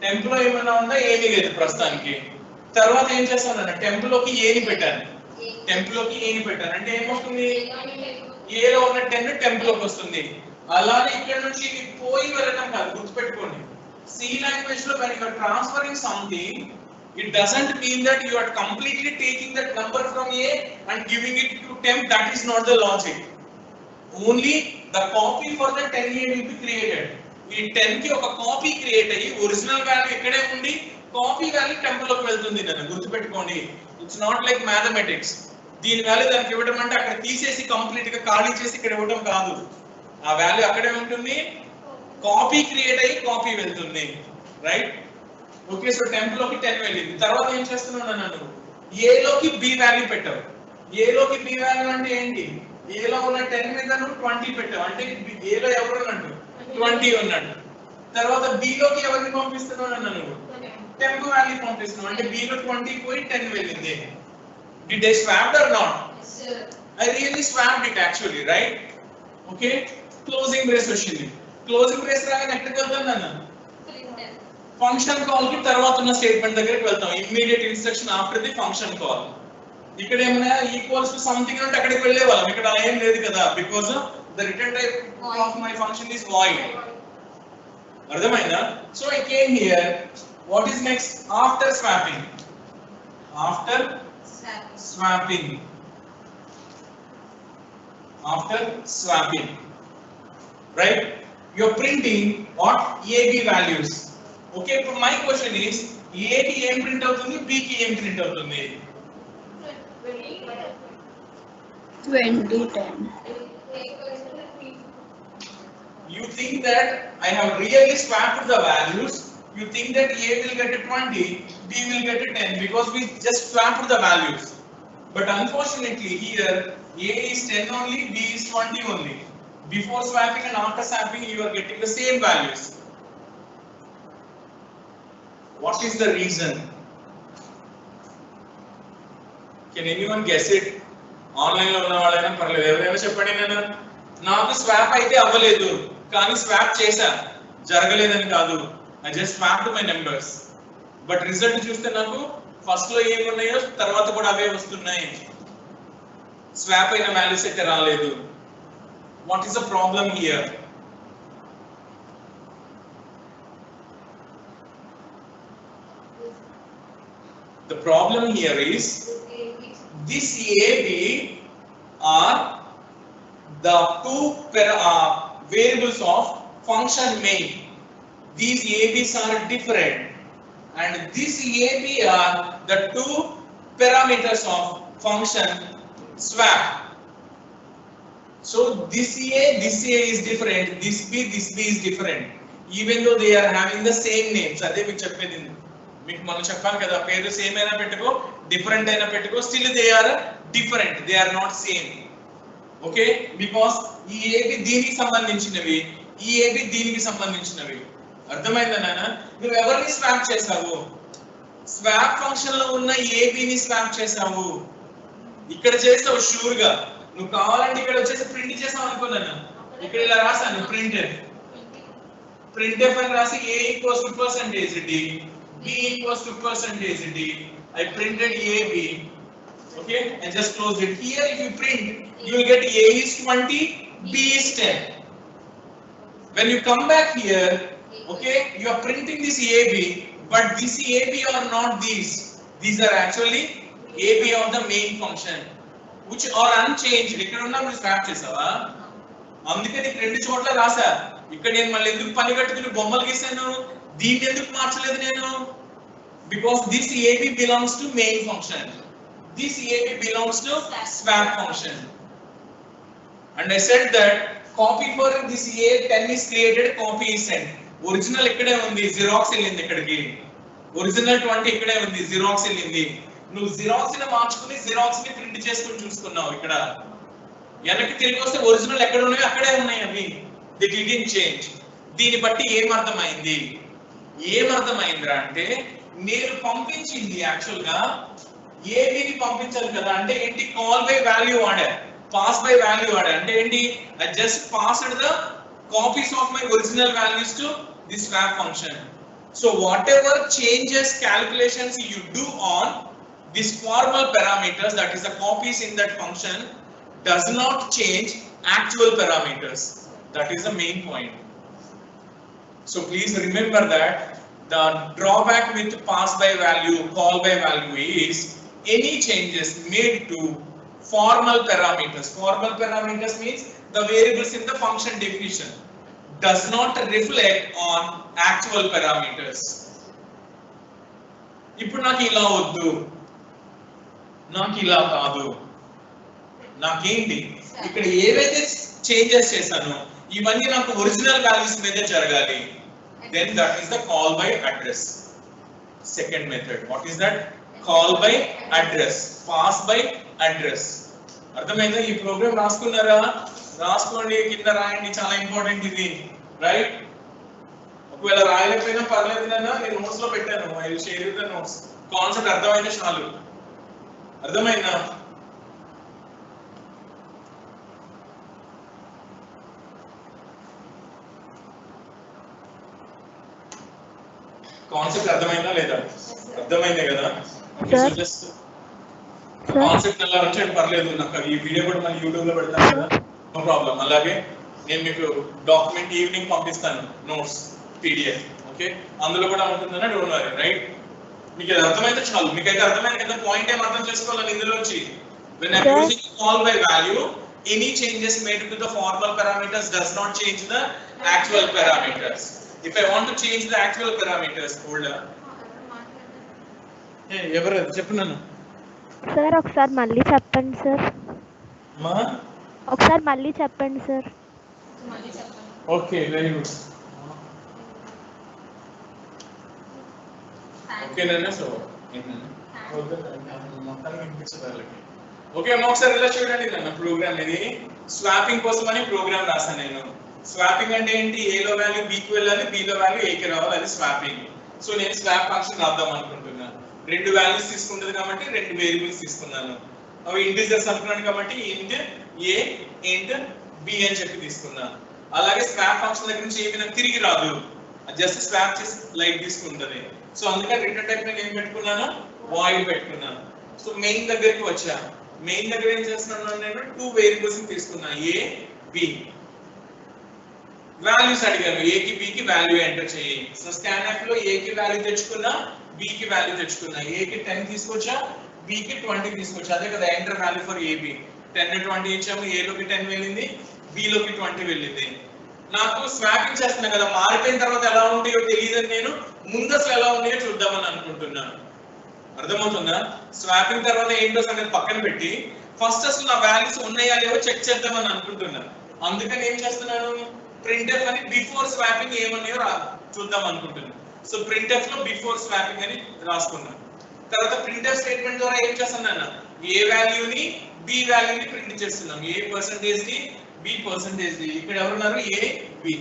టెంప్ లో ఏమైనా ఉందా? ఏమీ లేదు ప్రస్తుతానికి. తర్వాత ఏం చేస్తాను? టెంప్ లోకి ఏని పెట్టాను. టెంప్ లోకి ఏని పెట్టాను అంటే ఏమవుతుంది? ఏలో ఉన్న 10 టెంప్ లోకి వస్తుంది. అలానే ఇక్కడ నుంచి ఇది పోయి వెళ్ళడం కాదు, గుర్తుపెట్టుకోండి. సి లాంగ్వేజ్ లో when you are transferring something, it doesn't mean that you are completely taking that number from A and giving it to temp. That is not the logic. Only the copy for the 10A will be created. ఈ 10 కి ఒక copy create అయ్యి original value ఇక్కడే ఉండి copy value temp లోకి వెళ్తుంది. నన్ను గుర్తుపెట్టుకోండి. It's not like mathematics. దీని వాల్యూ దానికి ఇవ్వడం అంటే అక్కడ తీసేసి కంప్లీట్ గా ఖాళీ చేసి ఇక్కడ ఇవ్వడం కాదు. ఆ వాల్యూ అక్కడే ఉంటుంది, కాపీ క్రియేట్ అయ్యి కాపీ వెళ్తుంది. రైట్? ఓకే, సో టెంప్ లోకి 10 వెళ్ళింది. తర్వాత ఏం చేస్తున్నాను నన్ను? ఏ లోకి బి వాల్యూ పెట్టావు. ఏ లోకి బి వాల్యూ అంటే ఏంటి? ఏలో ఉన్న 10 మీద నువ్వు 20 పెట్టావు. అంటే ఏలో ఎవరు ఉన్నట్టు? 20 ఉన్నట్టు. తర్వాత బి లోకి ఎవరిని పంపిస్తున్నావు అన్న? నువ్వు టెంప్ వాల్యూ పంపిస్తున్నావు. అంటే బి లో 20 పోయి 10 వెళ్ళింది. Did I swap or not? Yes, sir. I really swapped it actually, right? Okay, closing brace వచ్చింది. క్లోజింగ్ బ్రేస్ రాగానే ఎక్కడికి వెళ్తాను అన్న? ఫంక్షన్ కాల్ కి తర్వాత ఉన్న స్టేట్మెంట్ దగ్గరికి వెళ్తాం. Immediate instruction after the function call. ఇక్కడ ఏమైనా ఈక్వల్స్ టు సంథింగ్ అంటే అక్కడికి వెళ్ళే వాళ్ళం. ఇక్కడ ఏం లేదు కదా, because the return type of my function is void. అర్థమైందా? So I came here. What is next after swapping? After swapping. After swapping, right? You're printing what? AB values. Okay, so my question is, A ki em print avutundi, B ki em print avutundi? 2010. You think that I have really swapped the values? You think that A will get a 20, B will get a 10 because we just swapped the values. But unfortunately here A is 10 only, B is 20 only. Before swapping and after swapping you are getting the same values. What is the reason? Can anyone guess it? Online lo unna vallana paraledu, evaraina cheppandi. Nenu naaku swap aithe avvaledu kaani swap chesa jaragadledani kaadu. I just swapped my numbers, but result చూస్తే నాకు first లో ఏమి ఉన్నాయో తర్వాత కూడా అవే వస్తున్నాయి. Swap అయిన values అయితే రాలేదు. What is the problem here? The problem here is this AB are the two variables of function main. These ABs are different, and this AB are the two parameters of function swap. So this A is different, this B is different, even though they are having the same names. Ade meeku cheppedi, meeku manu cheppanu kada, peru same aina pettuko, different aina pettuko, still they are different, they are not same. Okay, because ee AB దీనికి సంబంధించినవి, ఈ AB దీనికి సంబంధించినవి. అర్థమైందా నాన్న? నువ్వు ఎవరిని swap చేసావు? స్వాప్ ఫంక్షన్ లో ఉన్న ఏబిని స్వాప్ చేసావు. ఇక్కడ చేస్తావు షూర్ గా. నువ్వు కావాలంటే ఇక్కడ వచ్చేసి ప్రింట్ చేసావు అనుకున్నాను. ఇక్కడ ఇలా రాసాను printf అని రాసి a equals to percentage d, b equals to percentage d. I printed ab. Okay, and just close it. Here if you print, you will get a is 20, b is 10. When you come back here, okay, you are printing this AB, but this AB are not these. These are actually AB of the main function, which are unchanged. ఇక్కడ ఉన్న మీరు swap చేసావా? అందుకే నీకు రెండు చోట్ల రాసా. ఇక్కడ నేను మళ్ళీ ఎందుకు పని కట్టుకుని బొమ్మలు గీసాను? దీన్ని ఎందుకు మార్చలేదు నేను? Because this AB belongs to main function. This AB belongs to swap function. And I said that copy for this A10 is created, copy is sent. Original ఇక్కడే ఉంది, జిరాక్స్ వెళ్ళింది ఇక్కడికి. ఒరిజినల్ 20 ఇక్కడే ఉంది, జిరాక్స్ వెళ్ళింది. నువ్వు జిరాక్స్ ని మార్చుకుని జిరాక్స్ ని ప్రింట్ చేసుకుని చూసుకున్నావు. ఇక్కడ వెనక్కి తిరిగి వస్తే ఒరిజినల్ ఎక్కడ ఉన్నాయో అక్కడే ఉన్నాయి అవి. The didn't change. దీన్ని బట్టి ఏమర్థమైందిరా అంటే, నేను పంపించింది యాక్చువల్ గా ఏబిని పంపించాలి కదా. అంటే ఏంటి? కాల్ బై వాల్యూ వాడా, పాస్ బై వాల్యూ వాడా. అంటే ఏంటి? I just passed the copies of my original values to this swap function. So whatever changes calculations you do on this formal parameters, that is the copies in that function, does not change actual parameters. That is the main point. So please remember that the drawback with pass by value, call by value is any changes made to formal parameters. Formal parameters means the variables in the function definition does not reflect on actual parameters. ఇప్పుడు నాకు ఇలా వద్దు, నాకు ఇలా కాదు, నాకేంటి ఇక్కడ ఏవైతే చేంజెస్ చేశానో ఇవన్నీ నాకు ఒరిజినల్ వాల్యూస్ మీదే జరగాలి. Then that is the call by address. Second method. What is that? Call by address, pass by address. అర్థమైందా? ఈ ప్రోగ్రామ్ రాసుకున్నారా? రాసుకోండి, కింద రాయండి, చాలా ఇంపార్టెంట్ ఇది, రైట్? ఒకవేళ రాయలేకపోయినా పర్లేదు నాన్న, నేను నోట్స్ లో పెట్టాను. I will share with the notes. Concept అర్థమైతే చాలు. అర్థమైందా? కాన్సెప్ట్ అర్థమైందా లేదా? అర్థమైందే కదా? Sir. Just Sir. కాన్సెప్ట్ ఎలా ఉంటే పర్లేదు, నాకు ఈ వీడియో కూడా మన యూట్యూబ్ లో పెడతాను కదా, నో ప్రాబ్లం. అలాగే నేను మీకు డాక్యుమెంట్ ఈవినింగ్ పంపిస్తాను, నోట్స్ పీడిఎఫ్. ఓకే, అందులో కూడా ఉంటుందని డోంట్ వరీ, రైట్? మీకు ఇది అర్థమైతే చాలు. మీకైతే అర్థమైంది కదా, పాయింట్ ఏం అర్థం చేసుకోవాలి ఇందులోంచి. When I'm using call by value, any changes made to the formal parameters does not change the actual parameters. If I want to change the actual parameters, hold on. Hey, ఎవరు చెప్పు నన్ను. Sir ఒకసారి మళ్ళీ చెప్పండి sir. మా ఒకసారి మళ్ళీ చెప్పండి సార్. Okay, very good. ఓకేనా? సో మొత్తానికి వినిపించదు వాళ్ళకి. ఓకే అమ్మ, ఒకసారి ఇలా చూడండి. నన్ను ప్రోగ్రామ్ ఇది స్వాపింగ్ కోసం అని ప్రోగ్రామ్ రాసాను నేను. స్వాపింగ్ అంటే ఏంటి? ఏ లో వాల్యూ బి కి వెళ్ళాలి, బి లో వాల్యూ ఏ కి రావాలి, అది స్వాపింగ్. సో నేను స్వాప్ ఫంక్షన్ రాద్దాం అనుకుంటున్నాను. రెండు వాల్యూస్ తీసుకుంటది కాబట్టి రెండు వేరియబుల్స్ తీసుకున్నాను. అవి ఇంటిజర్స్ అనుకున్నాను కాబట్టి ఇంట్ ఏ ఇంట్ బి అని చెప్పి తీసుకున్నాను. అలాగే స్వాప్ ఫంక్షన్ దగ్గర నుంచి ఏమి నాకు తిరిగి రాదు, జస్ట్ స్వాప్ చేసి లైట్ తీసుకుంటది. సో అందుకని రిటర్న్ టైప్ నేను ఏం పెట్టుకున్నాను? వాయిడ్ పెట్టుకున్నాను. సో మెయిన్ దగ్గరికి వచ్చా. మెయిన్ దగ్గర ఏం చేస్తున్నాను? నేను టూ వేరియబుల్స్ తీసుకున్నా, ఏ బి. వాల్యూస్ అడిగాను, ఏ కి బి కి వాల్యూ ఎంటర్ చేయి. సో స్కాన్ఫ్ లో ఏ కి వాల్యూ తెచ్చుకున్నా, బి కి వాల్యూ తెచ్చుకున్నా. ఏ కి 10 తీసుకొచ్చా, బి కి 20 తీసుకొచ్చా. అదే కదా ఎంటర్ వాల్యూ ఫర్ ఏబి. 10 20 ఇచ్చాము, ఏ లోకి 10 వెళ్ళింది, బి లోకి 20 వెళ్ళింది. నాకు స్వాపింగ్ చేస్తున్నా కదా, మారిపోయిన తర్వాత ఎలా ఉంటాయో తెలియదని నేను ముందు అసలు ఎలా ఉన్నాయో చూద్దామని అనుకుంటున్నాను. అర్థమవుతుందా? స్వాపింగ్ తర్వాత ఏంటో అనేది పక్కన పెట్టి ఫస్ట్ అసలు నా వాల్యూస్ ఉన్నాయా లేవో చెక్ చేద్దామని అనుకుంటున్నాను. అందుకని ఏం చేస్తున్నాను? ప్రింట్ఎఫ్ అని బిఫోర్ స్వాపింగ్ ఏమన్నాయో చూద్దాం అనుకుంటున్నాను. సో ప్రింట్ఎఫ్ లో బిఫోర్ స్వాపింగ్ అని రాసుకున్నాను. తర్వాత ప్రింట్ఎఫ్ స్టేట్మెంట్ ద్వారా ఏం చేస్తున్నాను? ఏ వాల్యూని బి వాల్యూని ప్రింట్ చేస్తున్నాం. ఏ పర్సెంటేజ్ ని బి పర్సెంటేజ్ ని. ఇక్కడ ఎవరున్నారు? A b.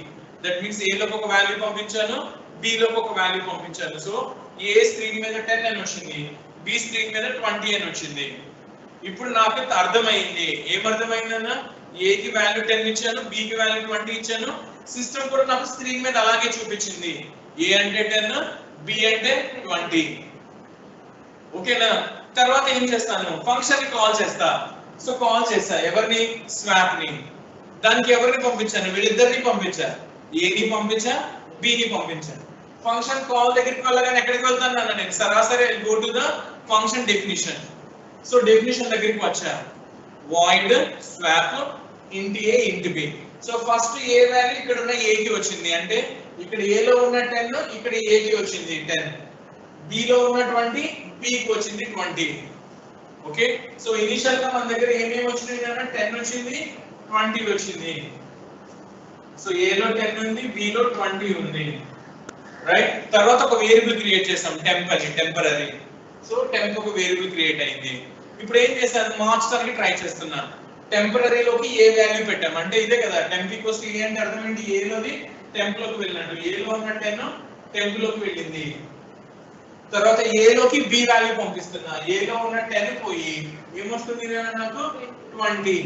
That means a లోకి ఒక వాల్యూ పంపించాను, బి లోకి ఒక వాల్యూ పంపించాను. సో ఏ స్క్రీన్ మీద 10 అని వచ్చింది, బి స్క్రీన్ మీద 20 అని వచ్చింది. ఇప్పుడు నాకు అర్థమైంది. ఏమర్థమైందన్నా? ఏ కి వాల్యూ 10 ఇచ్చాను, బి కి వాల్యూ 20 ఇచ్చాను. సిస్టమ్ కూడా నాకు స్క్రీన్ మీద అలాగే చూపించింది. ఏ అంటే 10, బి అంటే 20. ఓకేనా? తర్వాత ఏం చేస్తాను? ఫంక్షన్ ని కాల్ చేస్తా. సో కాల్ చేస్తా ఎవరిని? స్వాప్ ని. దానికి ఎవరిని పంపించాను? వీళ్ళిద్దరిని పంపించా. ఏని పంపించా, బిని పంపించా. ఫంక్షన్ కాల్ దగ్గరికి వెళ్ళగానే ఎక్కడికి వెళ్తాను అన్న నేను? సరాసరి go to the function definition. So definition దగ్గరికి వచ్చా. వాయిడ్ స్వాప్ ఇంట్ ఏ ఇంట్ బి. సో ఫస్ట్ ఏ వాల్యూ ఇక్కడ ఉన్న ఏ కి వచ్చింది అంటే ఇక్కడ ఏ లో ఉన్న 10, ఇక్కడ ఏ కి వచ్చింది 10. బి లో ఉన్న 20, బి కి వచ్చింది 20. ఓకే, సో ఇనిషియల్ గా మన దగ్గర ఏమేమి వచ్చినాయి అన్న? 10 వచ్చింది, 20 వచ్చింది. సో ఏ లో 10 ఉంది, బి లో 20 ఉంది, రైట్? తర్వాత ఒక వేరియబుల్ క్రియేట్ చేసాం, టెంప్ అని, టెంపరరీ. సో టెంప్ ఒక వేరియబుల్ క్రియేట్ అయింది. ఇప్పుడు ఏం చేశాను? మార్చడానికి ట్రై చేస్తున్నాను. టెంపరరీలోకి ఏ వాల్యూ పెట్టాం అంటే ఇదే కదా, టెంప్ ఈక్వల్స్ టు ఏ అంటే అర్థం ఏంటి? ఏ లోది టెంప్ లోకి వెళ్ళినట్టు. ఏ లో ఉన్న 10 టెంప్ లోకి వెళ్ళింది. తర్వాత ఏ లోకి బి వాల్యూ పంపిస్తున్నా. ఏ లో ఉన్న 10 పోయి ఏమొస్తుంది నాకు? 20.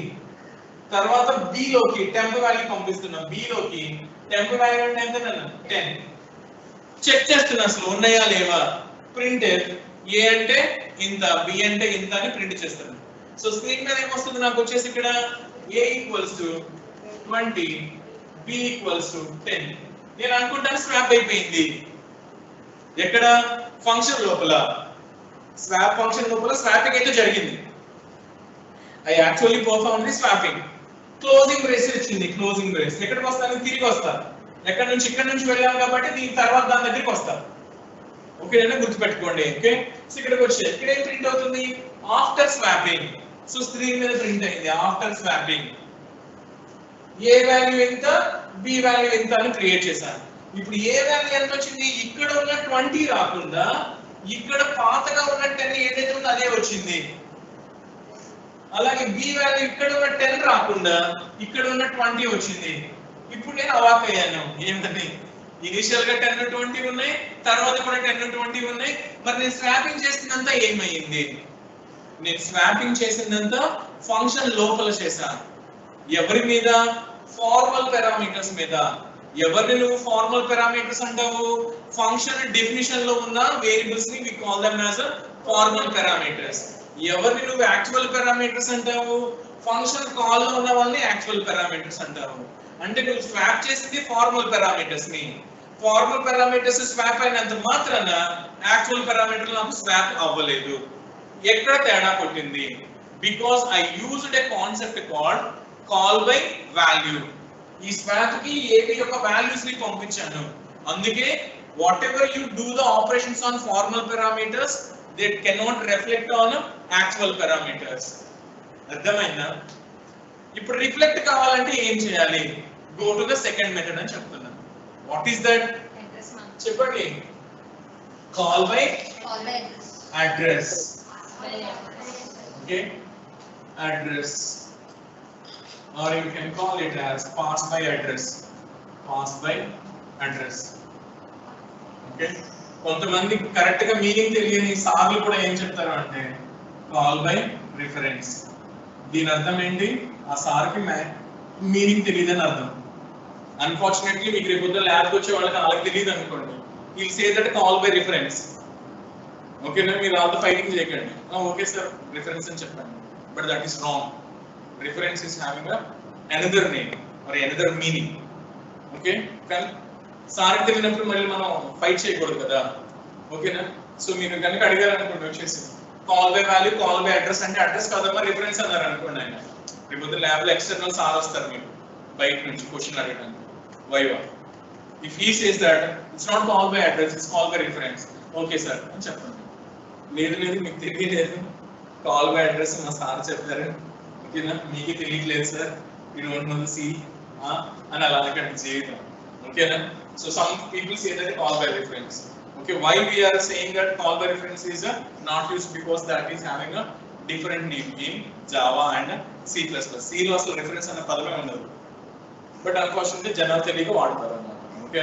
తర్వాత బి లోకి టెంప్ వాల్యూ పంపిస్తున్నా. బి లోకి టెంప్ వాల్యూ అంటే ఎంత? 10. చెక్ చేస్తున్నా అసలు ఉన్నాయా లేవా. ప్రింట్ ఏ అంటే ఇంత, బి అంటే ఇంత అని ప్రింట్ చేస్తాను. సో స్క్రీన్ మీద ఏమొస్తుంది నాకు వచ్చేసి ఇక్కడ? A equals to 20, b equals to 10. నేను అనుకుంటాను స్వాప్ అయిపోయింది. ఎక్కడ? ఫంక్షన్ లోపల. స్వాప్ ఫంక్షన్ లోపల స్వాపింగ్ అయితే జరిగింది. I actually perform the swapping. Closing brace వచ్చింది. క్లోజింగ్ బ్రేస్ ఎక్కడికి వస్తాను? తిరిగి వస్తాను. ఎక్కడ నుంచి? ఇక్కడ నుంచి వెళ్ళాం కాబట్టి దీని తర్వాత దాని దగ్గరికి వస్తాను. ఓకేనా? గుర్తుపెట్టుకోండి. ఓకే, సో ఇక్కడికి వచ్చే ఇక్కడ ఏం ప్రింట్ అవుతుంది? After swapping. సో స్క్రీన్ మీద ప్రింట్ అయింది ఆఫ్టర్ స్వాపింగ్. ఏ వాల్యూ ఎంత, బి వాల్యూ ఎంత అని క్రియేట్ చేశాను. ఇప్పుడు ఏ వాల్యూ ఎంత వచ్చింది? ఇక్కడ ఉన్న 20 రాకుండా ఇక్కడ పాతగా ఉన్న 10 ఏదైతే ఉందో అదే వచ్చింది. అలాగే బి వాల్యూ ఇక్కడ ఉన్న 10 రాకుండా ఇక్కడ ఉన్న 20 వచ్చింది. ఇప్పుడు నేను అవాక్ అయ్యాను. ఏమని? ఇనిషియల్ గా 10 20 ఉన్నాయి, తర్వాత కూడా 10 20 ఉన్నాయి. మరి నేను స్వాపింగ్ చేసినంత ఏమైంది? నేను స్వాపింగ్ చేసినంత ఫంక్షన్ లోపల చేశాను. ఎవరి మీద? ఫార్మల్ పారామీటర్స్ మీద. ఎవరిని నువ్వు ఫార్మల్ పారామీటర్స్ అంటావు? ఫంక్షన్ డెఫినిషన్ లో ఉన్న వేరియబుల్స్ ని we call them as formal parameters. ఎవరిని నువ్వు యాక్చువల్ పారామీటర్స్ అంటావు? ఫంక్షన్ కాల్ లో ఉన్న వాళ్ళని యాక్చువల్ పారామీటర్స్ అంటావు. అంటే నువ్వు స్వాప్ చేసింది ఫార్మల్ పారామీటర్స్ ని. ఫార్మల్ పారామీటర్స్ స్వాప్ అయినంత మాత్రాన యాక్చువల్ పారామీటర్ నాకు స్వాప్ అవ్వలేదు. ఎక్కడ తేడా కొట్టింది? Because I used a concept called call by value. ఈ స్వాప్ కి ఏవి యొక్క వాల్యూస్ ని పంపించాను. అందుకే whatever you do the operations on formal parameters they cannot reflect on actual parameters. అర్థమైందా? ఇప్పుడు రిఫ్లెక్ట్ కావాలంటే ఏం చేయాలి? Go to the second method అని చెప్తున్నాను. What is that? చెప్పండి. Call by address. Okay, address, or you can call it as pass by address. Pass by address. Okay, కొంతమంది correct గా మీనింగ్ తెలియని సార్లు కూడా ఏం చెప్తారు అంటే కాల్ బై రిఫరెన్స్. దీని అర్థం ఏంటి? ఆ సార్కి మీనింగ్ తెలియదని అర్థం. అన్ఫార్చునేట్లీ మీకు రేపు ల్యాబ్కి వచ్చే వాళ్ళకి వాళ్ళకి తెలియదు అనుకోండి. ఈ సే దట్ కాల్ బై రిఫరెన్స్. ఓకేనా? మీరు వాళ్ళతో ఫైటింగ్ చేయకండి. ఓకే సార్ రిఫరెన్స్ అని చెప్పండి. But that is wrong. Reference is having another name or another meaning. Okay, కానీ సార్ తెలియనప్పుడు మళ్ళీ మనం ఫైట్ చేయకూడదు కదా. ఓకేనా? సో మీరు కనుక అడిగారు అనుకోండి వచ్చేసి call by value, call by address అంటే అడ్రస్ కాదమ్మా రిఫరెన్స్ అన్నారు అనుకోండి. ఆయన రేపు ల్యాబ్ లో ఎక్స్టర్నల్ సార్ వస్తారు మీరు బయట నుంచి క్వశ్చన్ అడగడానికి viva. If he says that it's not call by address, it's call by reference, okay sir అని చెప్పండి. లేదు లేదు మీకు తెలియలేదు, కాల్ బై అడ్రస్ మా సార్ చెప్పారు. ఓకేనా? మీకు తెలియట్లేదు sir, you don't know the C అని అలా అనకండి జీవితం. ఓకేనా? So some people say that call by reference. Okay, why we are saying that call by reference is not used? Because that is having a different name in Java and C++. C లో అసలు reference అనే పదమే ఉండదు, but unfortunately జనాలు తెలియక వాడతారు అన్నమాట. Okay,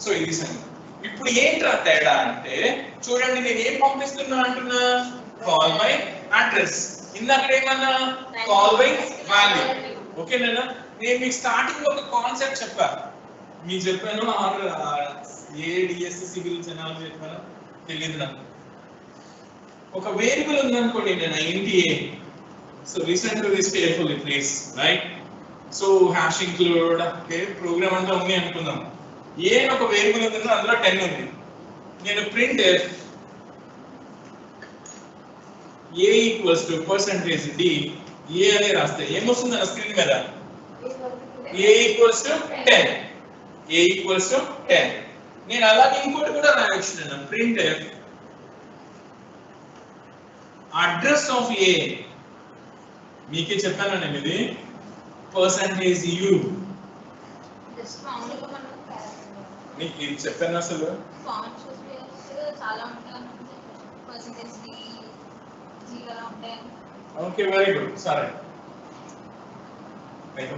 so ఇది సంగతి. ఇప్పుడు ఏంట్రా తేడా అంటే చూడండి, నేను ఏం పంపిస్తున్నా అంటున్నా కాల్ బై అడ్రస్. ఇందాక ఏమన్నా కాల్ బై వాల్యూ. ఓకేనా? నేను మీకు స్టార్టింగ్ ఒక కాన్సెప్ట్ చెప్పా, మీకు చెప్పాను ఏడిఎస్సి సివిల్ జనాలు చెప్పాను తెలియదు నాకు. ఒక వేరియబుల్ ఉందనుకోండి, నేను int a. So recent this carefully please, right? So hash include program అంతా ఉంది అనుకుందాం. ఏ ఒక వేరియబుల్ ఉంది, అందులో 10 ఉంది. నేను print a equals to %d a అనే రాస్తే ఏమొస్తుంది నా స్క్రీన్ మీద? A equals to 10. A equals to 10. నేను అలాగే ఇంకోటి కూడా రాయొచ్చు, నేను ప్రింట్ అడ్రస్ ఆఫ్ ఏ. మీకే చెప్పాను నేను ఇది %u. మీకు ఇది చెప్పాను అసలు. Okay, very good. సరే, మీకు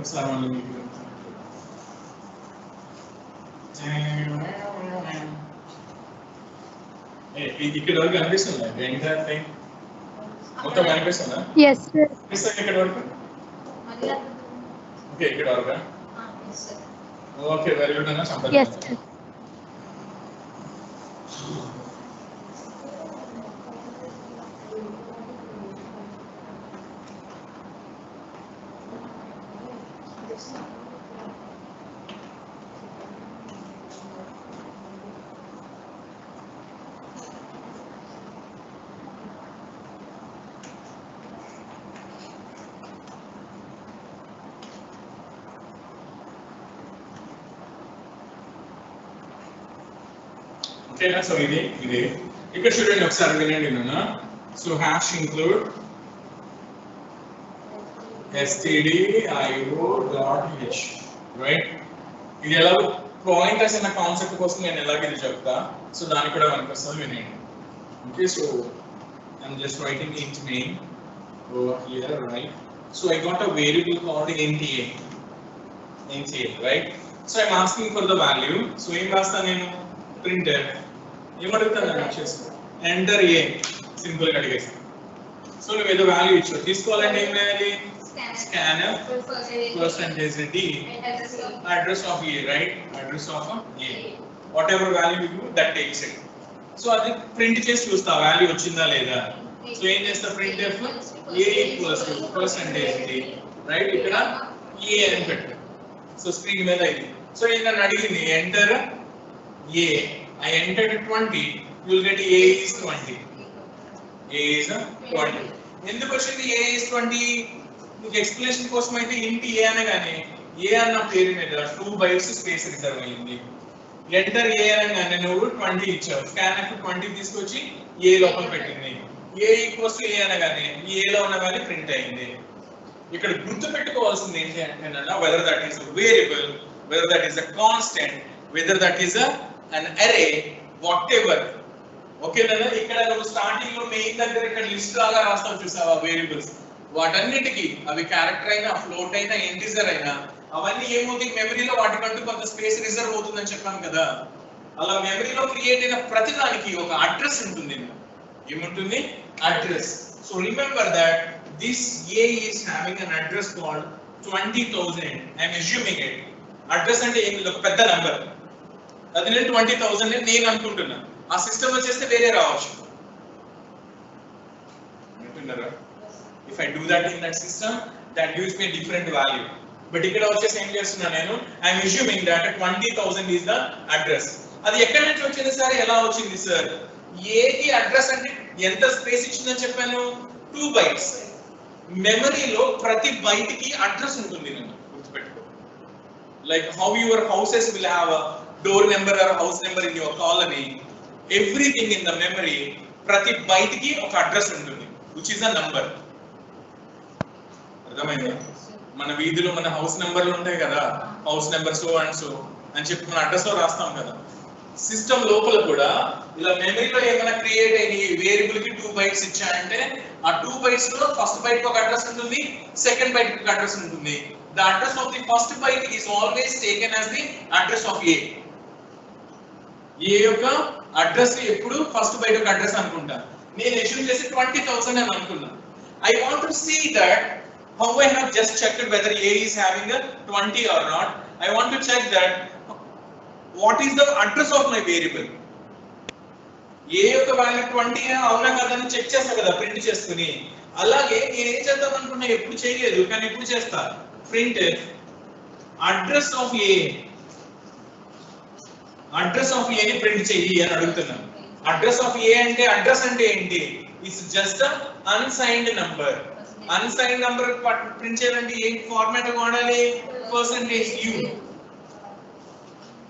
ఇక్కడ వరకు కనిపిస్తుందా? మొత్తం కనిపిస్తుందా? ఇక్కడ వరకు ఓకే, ఇక్కడ వరకు ఓకే, వెరీ గుడ్ అన్న. సంపాదించాలి. ఓకేనా? సో ఇది ఇక్కడ చూడండి ఒకసారి వినండి నాన్న. So hash include stdio.h, right? ఇది ఎలా పాయింటర్స్ అన్న కాన్సెప్ట్ కోసం నేను ఎలాగ ఇది చెప్తా, సో దానికి కూడా మనకి వస్తుంది వినండి. Okay, so I'm just writing int main over here, right? So I got a variable called int a, right? So I'm asking for the value. So ఏం రాస్తా నేను? ప్రింట్ ఏమడుగుతాను వచ్చేసి ఎంటర్ ఏ, సింపుల్ గా అడిగేసి. సో నువ్వు ఏదో value ఇచ్చావు, తీసుకోవాలంటే ఏం వేయాలి? scanf percentage d address of a, right? address of a, whatever value you give that takes it. So అది ప్రింట్ చేసి చూస్తా వాల్యూ వచ్చిందా లేదా. సో ఏం చేస్తా, printf a equals to percentage d, right? ఇక్కడ a అని పెట్టు. సో స్క్రీన్ మీద ఇది. సో ఇది నన్ను అడిగింది enter a, I entered 20, you will get a is 20, a is 20. ఎందుకు వచ్చింది a is 20? మీకు ఎక్స్ప్లెనేషన్ కోసం అయితే ఇంటి ఏ అనగానే ఏ అన్న పేరు మీద 2 bytes స్పేస్ రిజర్వ్ అయింది. ఎంటర్ ఏ అనగానే నువ్వు 20 ఇచ్చావు, స్కాన్ఫ్ 20 తీసుకొచ్చి ఏ లోపల పెట్టింది. ఏ ఈక్వల్స్ టు ఏ అనగానే ఏ లో ఉన్న వాల్యూ ప్రింట్ అయింది. ఇక్కడ గుర్తు పెట్టుకోవాల్సింది ఏంటి అంటే weather that is variable, weather that is a constant, weather that is an array, whatever. ఓకేనా? ఇక్కడ నువ్వు స్టార్టింగ్ లో మెయిన్ దగ్గర ఇక్కడ లిస్ట్ లాగా రాస్తావు చూసావా వేరియబుల్స్, వాటన్నిటికీ అవి క్యారెక్టర్ అయినా ఫ్లోట్ అయినా ఇంటిజర్ అయినా అవన్నీ ఏమవుతాయి మెమరీలో, వాటికంటూ కొంత స్పేస్ రిజర్వ్ అవుతుందని చెప్పాను కదా. అలా మెమరీలో క్రియేట్ అయిన ప్రతి దానికి ఒక అడ్రస్ ఉంటుంది. ఏముంటుంది? Address. So remember that this A is having an address called 20,000. I'm assuming it. Address అంటే ఏమి ఒక పెద్ద నంబర్, అది నేను 20,000 నేను అనుకుంటున్నా. ఆ సిస్టమ్ వచ్చేస్తే వేరే రావచ్చు. అంటున్నారా? If I do that in that system, that gives me a different value. But ఇక్కడ వచ్చేసి ఏం చేస్తున్నా నేను, I am assuming that 20,000 is the address. అది ఎక్కడి నుంచి వచ్చింది సార్, ఎలా వచ్చింది సార్? ఏ కి అడ్రస్ అంటే ఎంత స్పేస్ ఇచ్చిందని చెప్పాను? 2 bytes. మెమరీలో ప్రతి బైట్ కి అడ్రస్ ఉంటుంది, నేను గుర్తుపెట్టుకో. Like how your houses will have a door number or house number in your colony, everything in the memory, ప్రతి బైట్ కి ఒక అడ్రస్ ఉంటుంది, which is a number. అర్థమైందా? మన వీధిలో మన హౌస్ నెంబర్లు ఉంటాయి కదా, house number so and so అని చెప్పి మన అడ్రస్ లో రాస్తాం కదా. సిస్టమ్ లోపల కూడా ఇలా మెమరీలో ఏమైనా క్రియేట్ అయిన వేరియబుల్ కి 2 bytes ఇచ్చాయంటే ఆ 2 bytes లో ఫస్ట్ బైట్ కి ఒక అడ్రస్ ఉంటుంది, సెకండ్ బైట్ కి ఒక అడ్రస్ ఉంటుంది. The address of the first byte is always taken as the address of a. A యొక్క అడ్రస్ ఎప్పుడు ఫస్ట్ బైట్ యొక్క అడ్రస్ అనుకుంటా. నేను అస్యూమ్ చేసి 20,000 అని అనుకున్నా. I want to see that how I have just checked whether A is having a 20 or not. I want to check that what is the address of my variable. A యొక్క value 20 అవునా కదా అని check చేస్తా కదా print చేసుకుని. అలాగే నేను ఏం చేద్దాం అనుకున్నా, ఎప్పుడు చేయలేదు కానీ ఎప్పుడు చేస్తా, print address of a, address of a ని ప్రింట్ చెయ్యి అని అడుగుతున్నాను. అడ్రస్ ఆఫ్ ఏ అంటే అడ్రస్ అంటే ఏంటి? It's just unsigned number. Unsigned number print చేయాలంటే ఏ ఫార్మాట్ వాడాలి? Percentage you.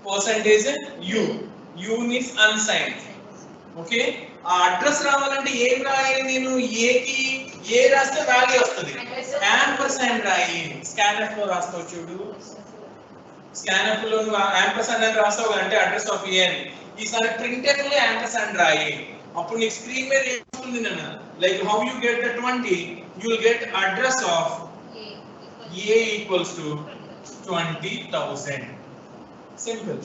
Percentage you. You means unsigned. Okay, ఆ అడ్రస్ రావాలంటే ఏం రాయాలి నేను? ఏ కి ఏ రాస్తే వాల్యూ వస్తుంది, యాంపర్సండ్ రాయి. స్కాన్ఎఫ్ లో రాస్తావు చూడు, స్కాన్ఎఫ్ లో యాంపర్సండ్ అని రాస్తావు అంటే అడ్రస్ ఆఫ్ ఏ అని. ఈసారి ప్రింట్ఎఫ్ లో యాంపర్సండ్ రాయి, అప్పుడు నీకు స్క్రీన్ మీద ఏమవుతుంది నాన్న, like how you get the 20, you will get address of a equals to 20,000. Simple.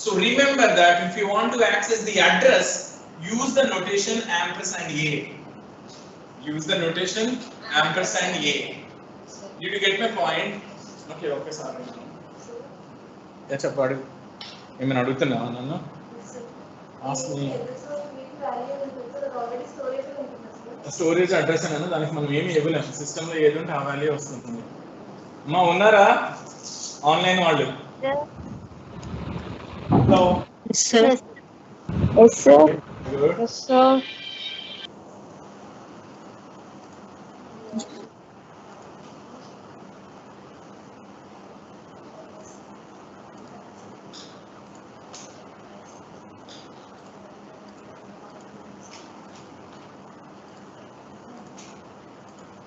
So remember that if you want to access the address, use the notation ampersand a. Use the notation ampersand a. Did you get my point? Okay, okay, sorry. That's a part. ఏమైనా అడుగుతున్నావా నన్ను? Ask me. Storage address అన్న దానికి మనం ఏమి ఇవ్వలేము, system లో ఏది ఉంటే ఆ వాల్యూ వస్తుంది. అమ్మా ఉన్నారా ఆన్లైన్ వాళ్ళు? Hello. Yes sir. Yes sir.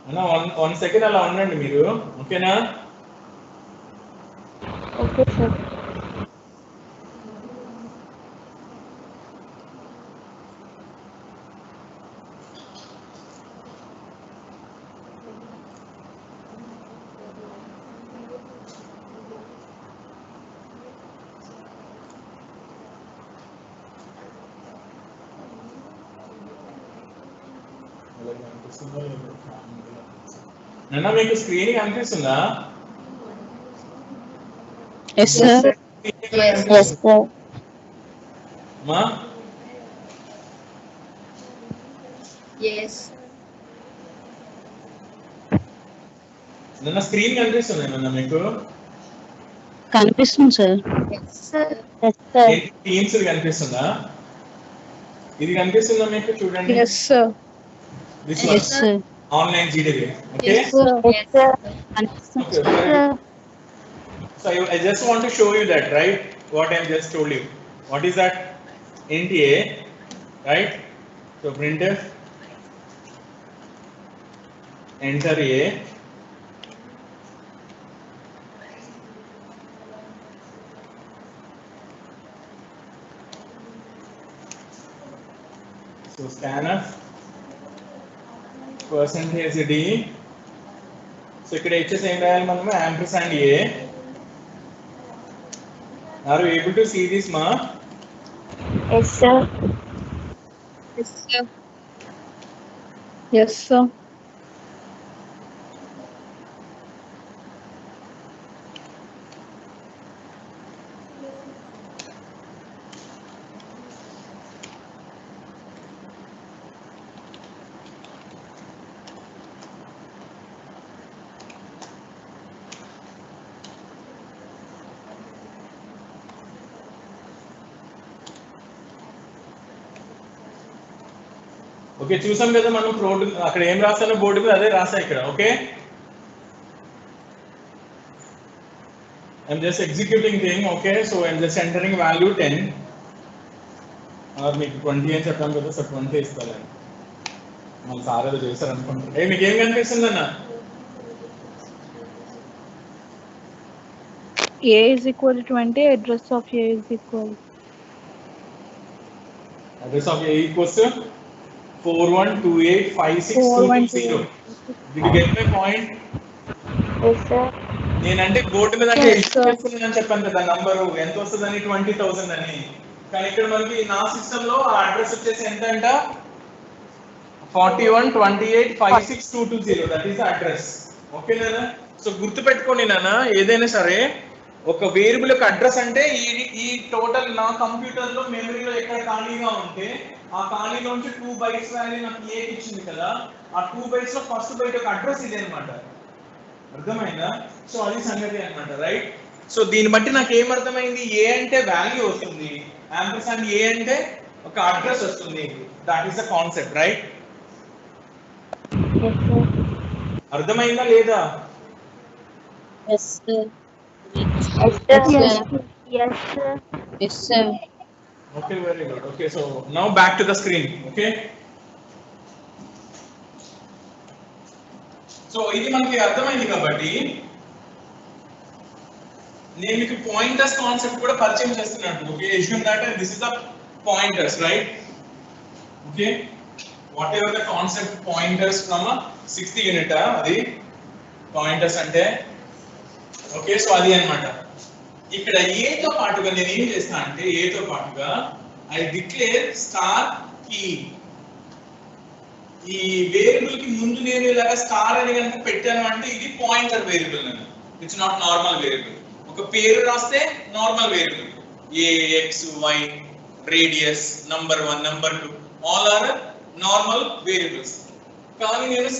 అన్న 1 సెకండ్ అలా ఉండండి మీరు, ఓకేనా? Okay sir. నిన్న మీకు స్క్రీన్ కనిపిస్తుందా? Yes sir. Yes, sir. మా Yes. నిన్న స్క్రీన్ కనిపిస్తుంది నిన్న మీకు కనిపిస్తుంది sir. Yes, sir. Yes, sir. Teams కనిపిస్తుందా? ఇది కనిపిస్తుందా మీకు? చూడండి. Yes sir. This Yes, one yes sir. Online GDP. Okay. Yes, sir. Yes, sir. కనిపిస్తుంది Okay, sir. very good. So I just want to show you that, right? What I just told you. What is that? Int a, right? So printf enter a. So scanf percentage d. So ఇక్కడ hs ఏం రాయాలి మనము? ampersand a. Are you able to see this, ma? Yes, sir. Yes, sir. Yes sir. Okay, చూసాం కదా మనం road అక్కడ ఏం రాసానో board మీద అదే రాసా ఇక్కడ. Okay, I'm just executing thing. Okay, so I'm just entering value 10 మీకు 20 అని చెప్పాను కదా. సో 20 ఇస్తాను. మన సార్ ఏదో చేశారు అనుకుంటారు. మీకు ఏం కనిపిస్తుంది అన్న? A is equal to 20, address of A is equal. Address of A equals to 41285622. Did you get my point? Yes, sir. నేనంటే బోర్డు మీద అంటే Yes, sir. అని చెప్పాను కదా నంబరు ఎంత వస్తుందని, 20,000 అని. కానీ ఇక్కడ మనకి నా సిస్టమ్ లో ఆ అడ్రస్ వచ్చేసి ఎంత అంట? 4128562220. That is the address. Okay నాన్న? సో గుర్తు పెట్టుకోండి నాన్న, ఏదైనా సరే ఒక వేరియబుల్ యొక్క అడ్రస్ అంటే ఈ టోటల్ నా కంప్యూటర్ లో మెమరీలో ఎక్కడ ఖాళీగా ఉంటే ఆ ఖాళీలోంచి 2 బైట్స్ వాల్యూ నాకు ఏ ఇచ్చింది కదా, ఆ 2 బైట్స్ లో ఫస్ట్ బైట్ యొక్క అడ్రస్ ఇది అన్నమాట. అర్థమైందా? సో అది సంగతి అన్నమాట, రైట్? సో దీన్ని బట్టి నాకు ఏం అర్థమైంది? ఏ అంటే వాల్యూ వస్తుంది, యాంపర్సండ్ ఏ అంటే ఒక అడ్రస్ వస్తుంది. That is the concept, right? Yes, sir. అర్థమైందా లేదా? Yes, sir. Yes, sir. Yes, sir. Yes, sir. Yes, sir. Okay, very good. Okay, so now back to the screen. Okay. So ఇది మనకి అర్థమైంది కాబట్టి నేను మీకు పాయింటర్స్ కాన్సెప్ట్ కూడా పరిచయం చేస్తున్నాను. Okay, assume that this is the pointers, right? Okay, whatever the concept pointers from a 6th unit, అది pointers అంటే. ఓకే, సో అది అన్నమాట. ఇక్కడ ఏ తో పాటుగా నేను ఏం చేస్తా అంటే ఏ తో పాటుగా ఐ డిక్లేర్ స్టార్ కీ. ఈ వేరియబుల్ కి ముందు నేను ఇలాగా స్టార్ అని కనుక పెట్టాను అంటే ఇది పాయింటర్ వేరియబుల్ అని. It's not normal variable. ఒక పేరు రాస్తే normal variable, a x y radius number 1 number 2 all are normal variables. కానీ నేను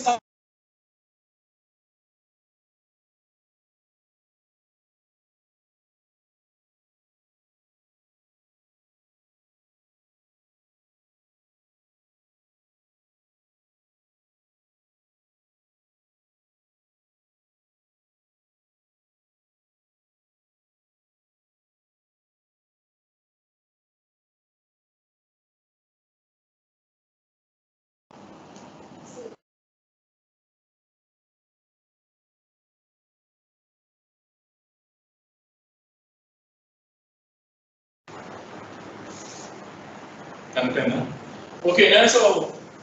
కనుకనా. ఓకేనా? సో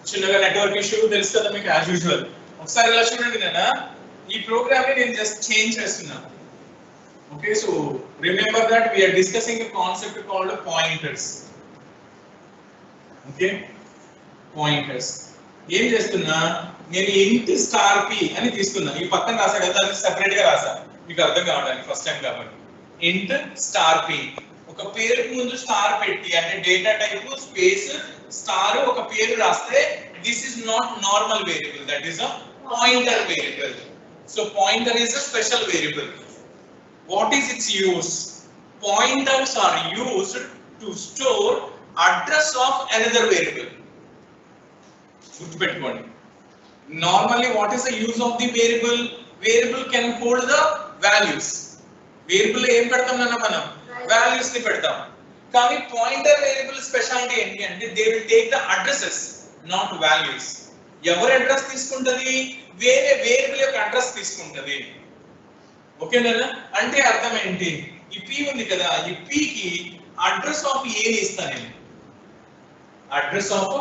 చిన్నగా నెట్వర్క్ ఇష్యూ తెలుసు కదా మీకు, యాజ్ యూజువల్. ఒకసారి ఇలా చూడండి నాన్న, ఈ ప్రోగ్రామ్ ని నేను జస్ట్ చేంజ్ చేస్తున్నా. Okay, so remember that we are discussing a concept called pointers. Okay, pointers. ఏం చేస్తున్నా నేను ఇంట్ స్టార్ పి అని తీసుకున్నా. ఈ పక్కన రాసా కదా, దాన్ని సెపరేట్ గా రాసా మీకు అర్థం కావడానికి ఫస్ట్ టైం కాబట్టి. ఇంట్ స్టార్ పి, ఒక పేరుకు ముందు స్టార్ పెట్టి అంటే డేటా టైప్ స్పేస్ స్టార్ ఒక పేరు రాస్తే this is not normal variable, that is a pointer variable. So pointer is a special variable. What is it's use? Pointers are used to store address of another variable. గుర్తుపెట్టుకోండి. Normally what is the use of the variable? Variable can hold the values. Variable ఏం పెడతాం అన్న మనం values ని పెడతాం. కానీ pointer variable speciality ఏంటి అంటే they will take the addresses, not values. ఎవరి అడ్రస్ తీసుకుంటది? వేరే వేరియబుల్ యొక్క అడ్రస్ తీసుకుంటది. ఓకేనా? అంటే అర్థం ఏంటి? ఈ p ఉంది కదా, ఈ p కి అడ్రస్ ఆఫ్ a ని ఇస్తా నేను. అడ్రస్ ఆఫ్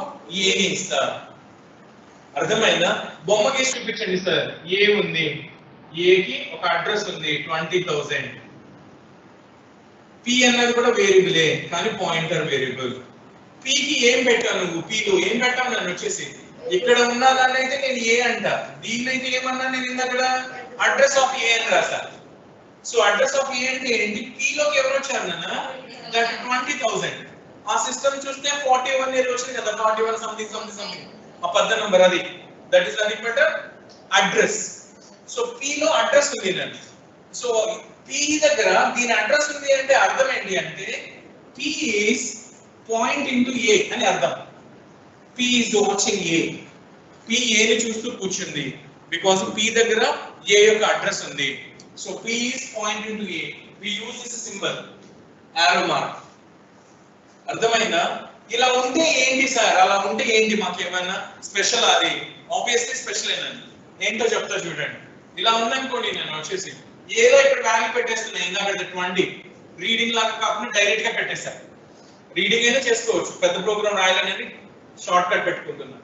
a ని ఇస్తా. అర్థమైందా? బొమ్మ గీసి చూపించండి సార్. a ఉంది, a కి ఒక అడ్రస్ ఉంది 20,000. p అన్నది కూడా వేరియబులే కానీ పాయింటర్ వేరియబుల్. p కి ఏం పెట్టాను నువ్వు? p లో ఏం పెట్టాను నేను వచ్చేసి ఇక్కడ ఉన్నదాన్ని అయితే నేను a అంట, దీన్ని అయితే ఏమన్నా నేను ఇందాక అడ్రస్ ఆఫ్ a అని రాసా. సో అడ్రస్ ఆఫ్ a అంటే ఏంటి? p లోకి ఎవరు వచ్చారు నాన్న? దట్ 20,000. ఆ సిస్టమ్ చూస్తే 41 ఏదో వచ్చింది కదా, 41 సంథింగ్ ఆ పెద్ద నంబర్ అది, that is nothing but address. So p లో అడ్రస్ ఉంది నాన్న. సో p దగ్గర దీని అడ్రస్ ఉంది అంటే అర్థం ఏంటి అంటే p is pointing to a అని అర్థం. p is watching a. p a ని చూస్తూ కూర్చుంది బికాజ్ p దగ్గర a యొక్క అడ్రస్ ఉంది. So p is pointing to a. We use this symbol, arrow mark. అర్థమైందా? ఇలా ఉంటే ఏంటి సార్? అలా ఉంటే ఏంటి? మాకు ఏమైనా స్పెషల్? అది ఆబ్వియస్లీ స్పెషల్ ఏనండి. ఏంటో చెప్తా చూడండి. ఇలా ఉందనుకోండి, నేను వచ్చేసి ఏదో ఇక్కడ వాల్యూ పెట్టేస్తున్నా. ఇందాక 20 రీడింగ్ లాగా కాకుండా డైరెక్ట్ గా పెట్టేసా. రీడింగ్ అయినా చేసుకోవచ్చు, పెద్ద ప్రోగ్రామ్ రాయాలనేది షార్ట్ కట్ పెట్టుకుంటున్నా.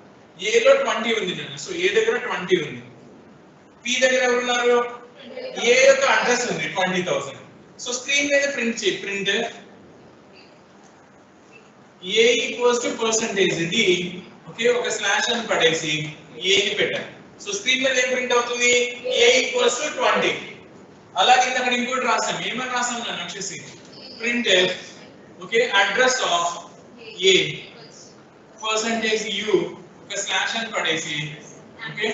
ఏలో 20 ఉంది నేను. సో ఏ దగ్గర 20 ఉంది, p దగ్గర ఎవరున్నారు? a యొక్క అడ్రస్ ఉంది 20,000. సో స్క్రీన్ మీద ప్రింట్ చేయి. Print a equals to percentage d. Okay, ఒక స్లాష్ అని పడేసి a ని పెట్టాను. సో స్క్రీన్ మీద ఏం ప్రింట్ అవుతుంది? a equals to 20. అలాగే అక్కడ ఇంకోటి రాసాం. ఏమని రాసాం నేను వచ్చేసి print okay address of a percentage u ఒక స్లాష్ అని పడేసి ఓకే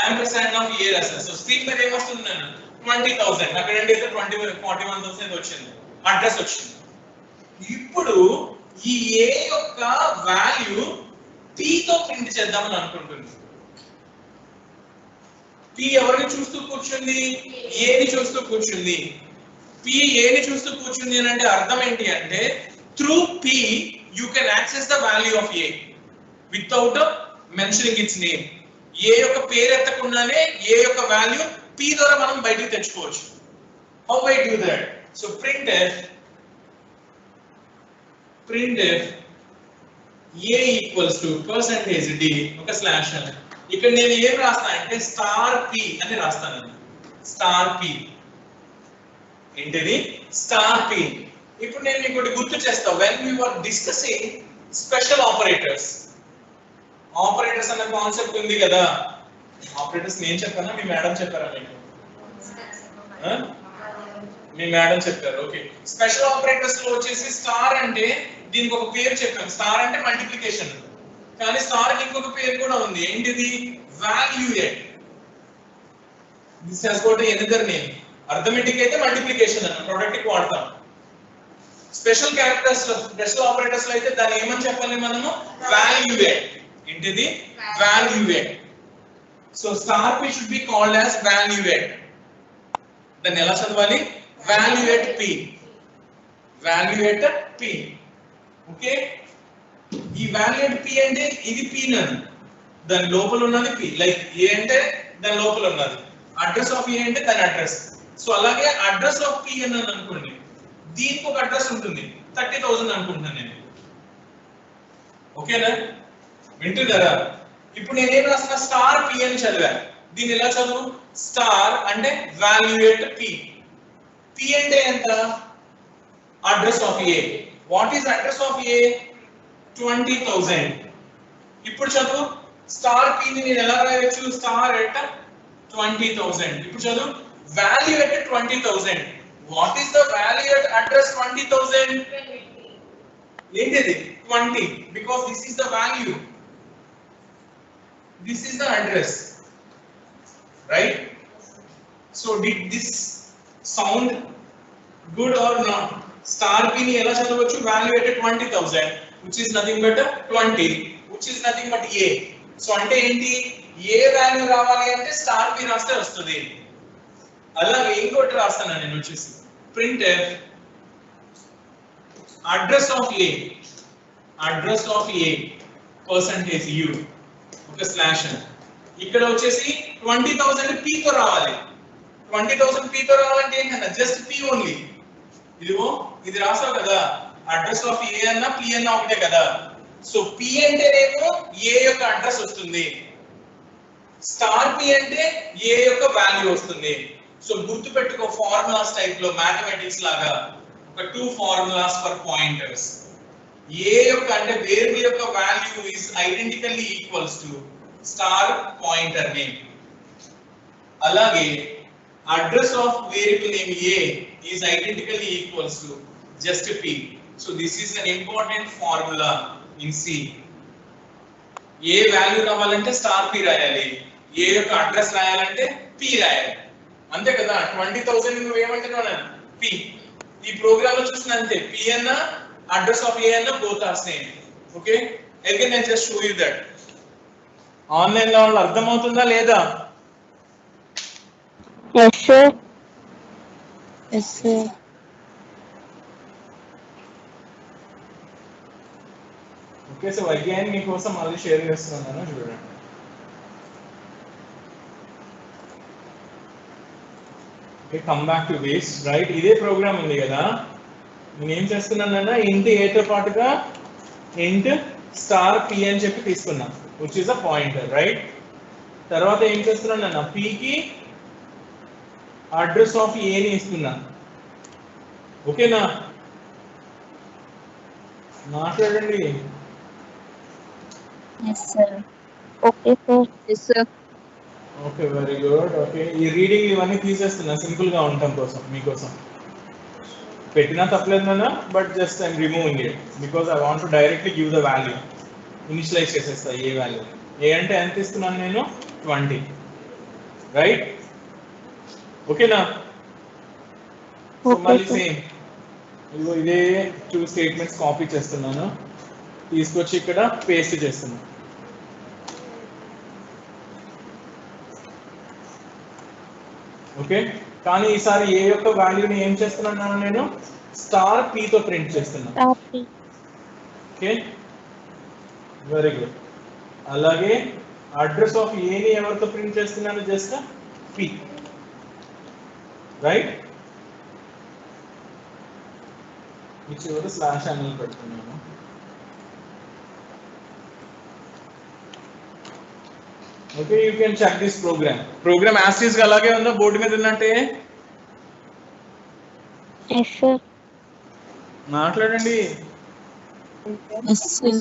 ampersand of a రాసా. సో స్క్రీన్ మీద ఏమొస్తుంది నేను 20,000. అక్కడ ఏంటి? 41,000 వచ్చింది, అడ్రస్ వచ్చింది. ఇప్పుడు ఈ a యొక్క వాల్యూ p తో ప్రింట్ చేద్దామని అనుకుంటుంది. p ఎవరిని చూస్తూ కూర్చుంది? a ని చూస్తూ కూర్చుంది. p a ని చూస్తూ కూర్చుంది అని అంటే అర్థం ఏంటి అంటే through p you can access the value of a without mentioning its name. a యొక్క పేరు ఎత్తకుండానే a యొక్క వాల్యూ p ద్వారా మనం బయటికి తెచ్చుకోవచ్చు. how I do that? so printf a equals to percentage d ఒక స్లాష్ అని. ఇక్కడ నేను ఏం రాస్తా అంటే స్టార్ p అని రాస్తాను. స్టార్ p ఏంటిది? Star p. ఇప్పుడు నేను మీకు గుర్తు చేస్తా. when we were discussing special operators, operators అన్న కాన్సెప్ట్ ఉంది కదా. ఆపరేటర్స్ నేను చెప్పానా మీ మేడం చెప్పారా? మీకు మీ మేడం చెప్పారు. ఓకే, స్పెషల్ ఆపరేటర్స్ లో వచ్చేసి స్టార్ అంటే దీనికి ఒక పేరు చెప్పాను. స్టార్ అంటే మల్టిప్లికేషన్, కానీ స్టార్ కి ఇంకొక పేరు కూడా ఉంది. ఏంటిది? Value at. This has got another name. Arithmetic అయితే మల్టిప్లికేషన్ అన్న ప్రొడక్ట్ కి వాడతాం. స్పెషల్ క్యారెక్టర్స్ స్పెషల్ ఆపరేటర్స్ లో అయితే దాన్ని ఏమని చెప్పాలి మనము? వాల్యూయేట్. ఏంటిది? Value at. So star p should be called as valuate. దాన్ని ఎలా చదవాలి? valuate p. valuate p. Okay, ఈ valuate p అంటే ఇది p నన్ను, దాని లోపల ఉన్నది p. లైక్ a అంటే దాని లోపల ఉన్నది, అడ్రస్ ఆఫ్ a అంటే దాని అడ్రస్. సో అలాగే అడ్రస్ ఆఫ్ p అన్నాను అనుకోండి, దీనికి ఒక అడ్రస్ ఉంటుంది 30,000 అనుకుంటున్నాను నేను. ఓకేనా? వింటున్నారా? ఇప్పుడు నేను ఏం రాస్తున్నా? స్టార్ p అని చదివా. దీన్ని ఎలా చదువు? స్టార్ అంటే వాల్యూయేట్ p. p అంటే ఎంత? Address of a. What is address of a? 20,000. ఇప్పుడు చదువు స్టార్ p ని నేను ఎలా రాయొచ్చు స్టార్ ఎట్ 20000 ఇప్పుడు చదువు value at 20000 what is the value at address 20000 ఏంటిది 20 because this is the value, this is the address, right? So did this sound good or not? Star p ni ela chadavachu value at 20000 which is nothing but 20 which is nothing but a. So ante enti a value రావాలి అంటే star p రాస్తే వస్తుంది. అలాగే ఇంకోటి రాస్తాను నేను వచ్చేసి printf address of a percentage u ఒక స్లాష్ ఇక్కడ వచ్చేసి 20000 p తో రావాలి. 20000 p తో రావాలంటే ఏంటన్నా జస్ట్ p ఓన్లీ. ఇదిగో ఇది రాసావు కదా అడ్రస్ ఆఫ్ a అన్న p అన్న ఒకటే కదా. సో p అంటేనేమో a యొక్క అడ్రస్ వస్తుంది, స్టార్ p అంటే a యొక్క వాల్యూ వస్తుంది. సో గుర్తుపెట్టుకో ఫార్ములాస్ టైప్ లో మ్యాథమెటిక్స్ లాగా ఒక 2 ఫార్ములాస్ ఫర్ పాయింటర్స్. a యొక్క అంటే వేరియబుల్ యొక్క value is identically equals to star pointer name. అలాగే address of variable name a is identically equals to just p. So this is an important formula in C. a value రావాలంటే star p రాయాలి, a యొక్క address రాయాలంటే p రాయాలి, అంతే కదా. 20000 నువ్వు ఏమంటున్నావు అన్న p. ఈ ప్రోగ్రామ్ లో చూసిన అంతే p అన్న అడ్రస్ ఆఫ్ a అన్న both are same. Okay again I just show you that. Online లో వాళ్ళు అర్థమవుతుందా లేదా? Yes, sir. Yes, sir. Okay so again మీకోసం మళ్ళీ షేర్ చేస్తున్నాను చూడండి. Okay come back to this right. ఇదే ప్రోగ్రామ్ ఉంది కదా, నేను ఏం చేస్తున్నానన్నా ఇంట్ a తో పాటుగా ఇంట్ స్టార్ p అని చెప్పి తీసుకున్నా which is a pointer right. తర్వాత ఏం చేస్తున్నానన్నా p కి అడ్రస్ ఆఫ్ a ని ఇస్తున్నా. ఓకేనా మాట్లాడండి. Yes, sir. Okay, sir. Yes, sir. Okay very good. Okay ఈ రీడింగ్ ఇవన్నీ తీసేస్తున్నా సింపుల్ గా ఉండటం కోసం, మీకోసం పెట్టినా తప్పలేదు నాన్న, but just I'm removing it because I want to directly give the value. Initialise చేసేస్తా ఏ వాల్యూ. ఏ అంటే ఎంత ఇస్తున్నాను నేను 20 రైట్. ఓకేనా సో మళ్ళీ సేమ్ ఇదిగో ఇదే 2 స్టేట్మెంట్స్ కాపీ చేస్తున్నాను, తీసుకొచ్చి ఇక్కడ పేస్ట్ చేస్తున్నాను. ఓకే కానీ ఈసారి ఏ యొక్క వాల్యూని ఏం చేస్తున్నాను నేను స్టార్ p తో ప్రింట్ చేస్తున్నాను. Star P. Okay very good. అలాగే అడ్రస్ ఆఫ్ a ని ఎవరితో ప్రింట్ చేస్తున్నాను జస్ట్ p రైట్. ఈ చివరి స్లాష్ అని పెడుతున్నాను. Okay you can check this program as it is గా అలాగే ఉందా బోర్డు మీద ఉన్నట్టే? Yes, sir. మాట్లాడండి. Yes, sir.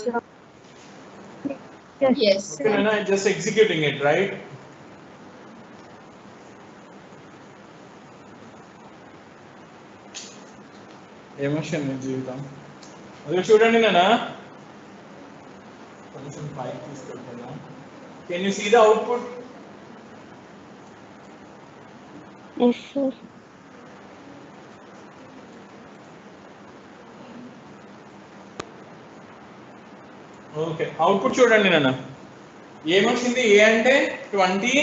Yes, sir. Okay, Nana, just executing it, right? Emotion జీవితం అది చూడండి నాన్న. కొంచెం పైకి తీసుకెళ్తున్నా. Can you see the output? Yes, sir. Okay output చూడండి నాన్న. ఏమొచ్చింది? ఏ అంటే 20,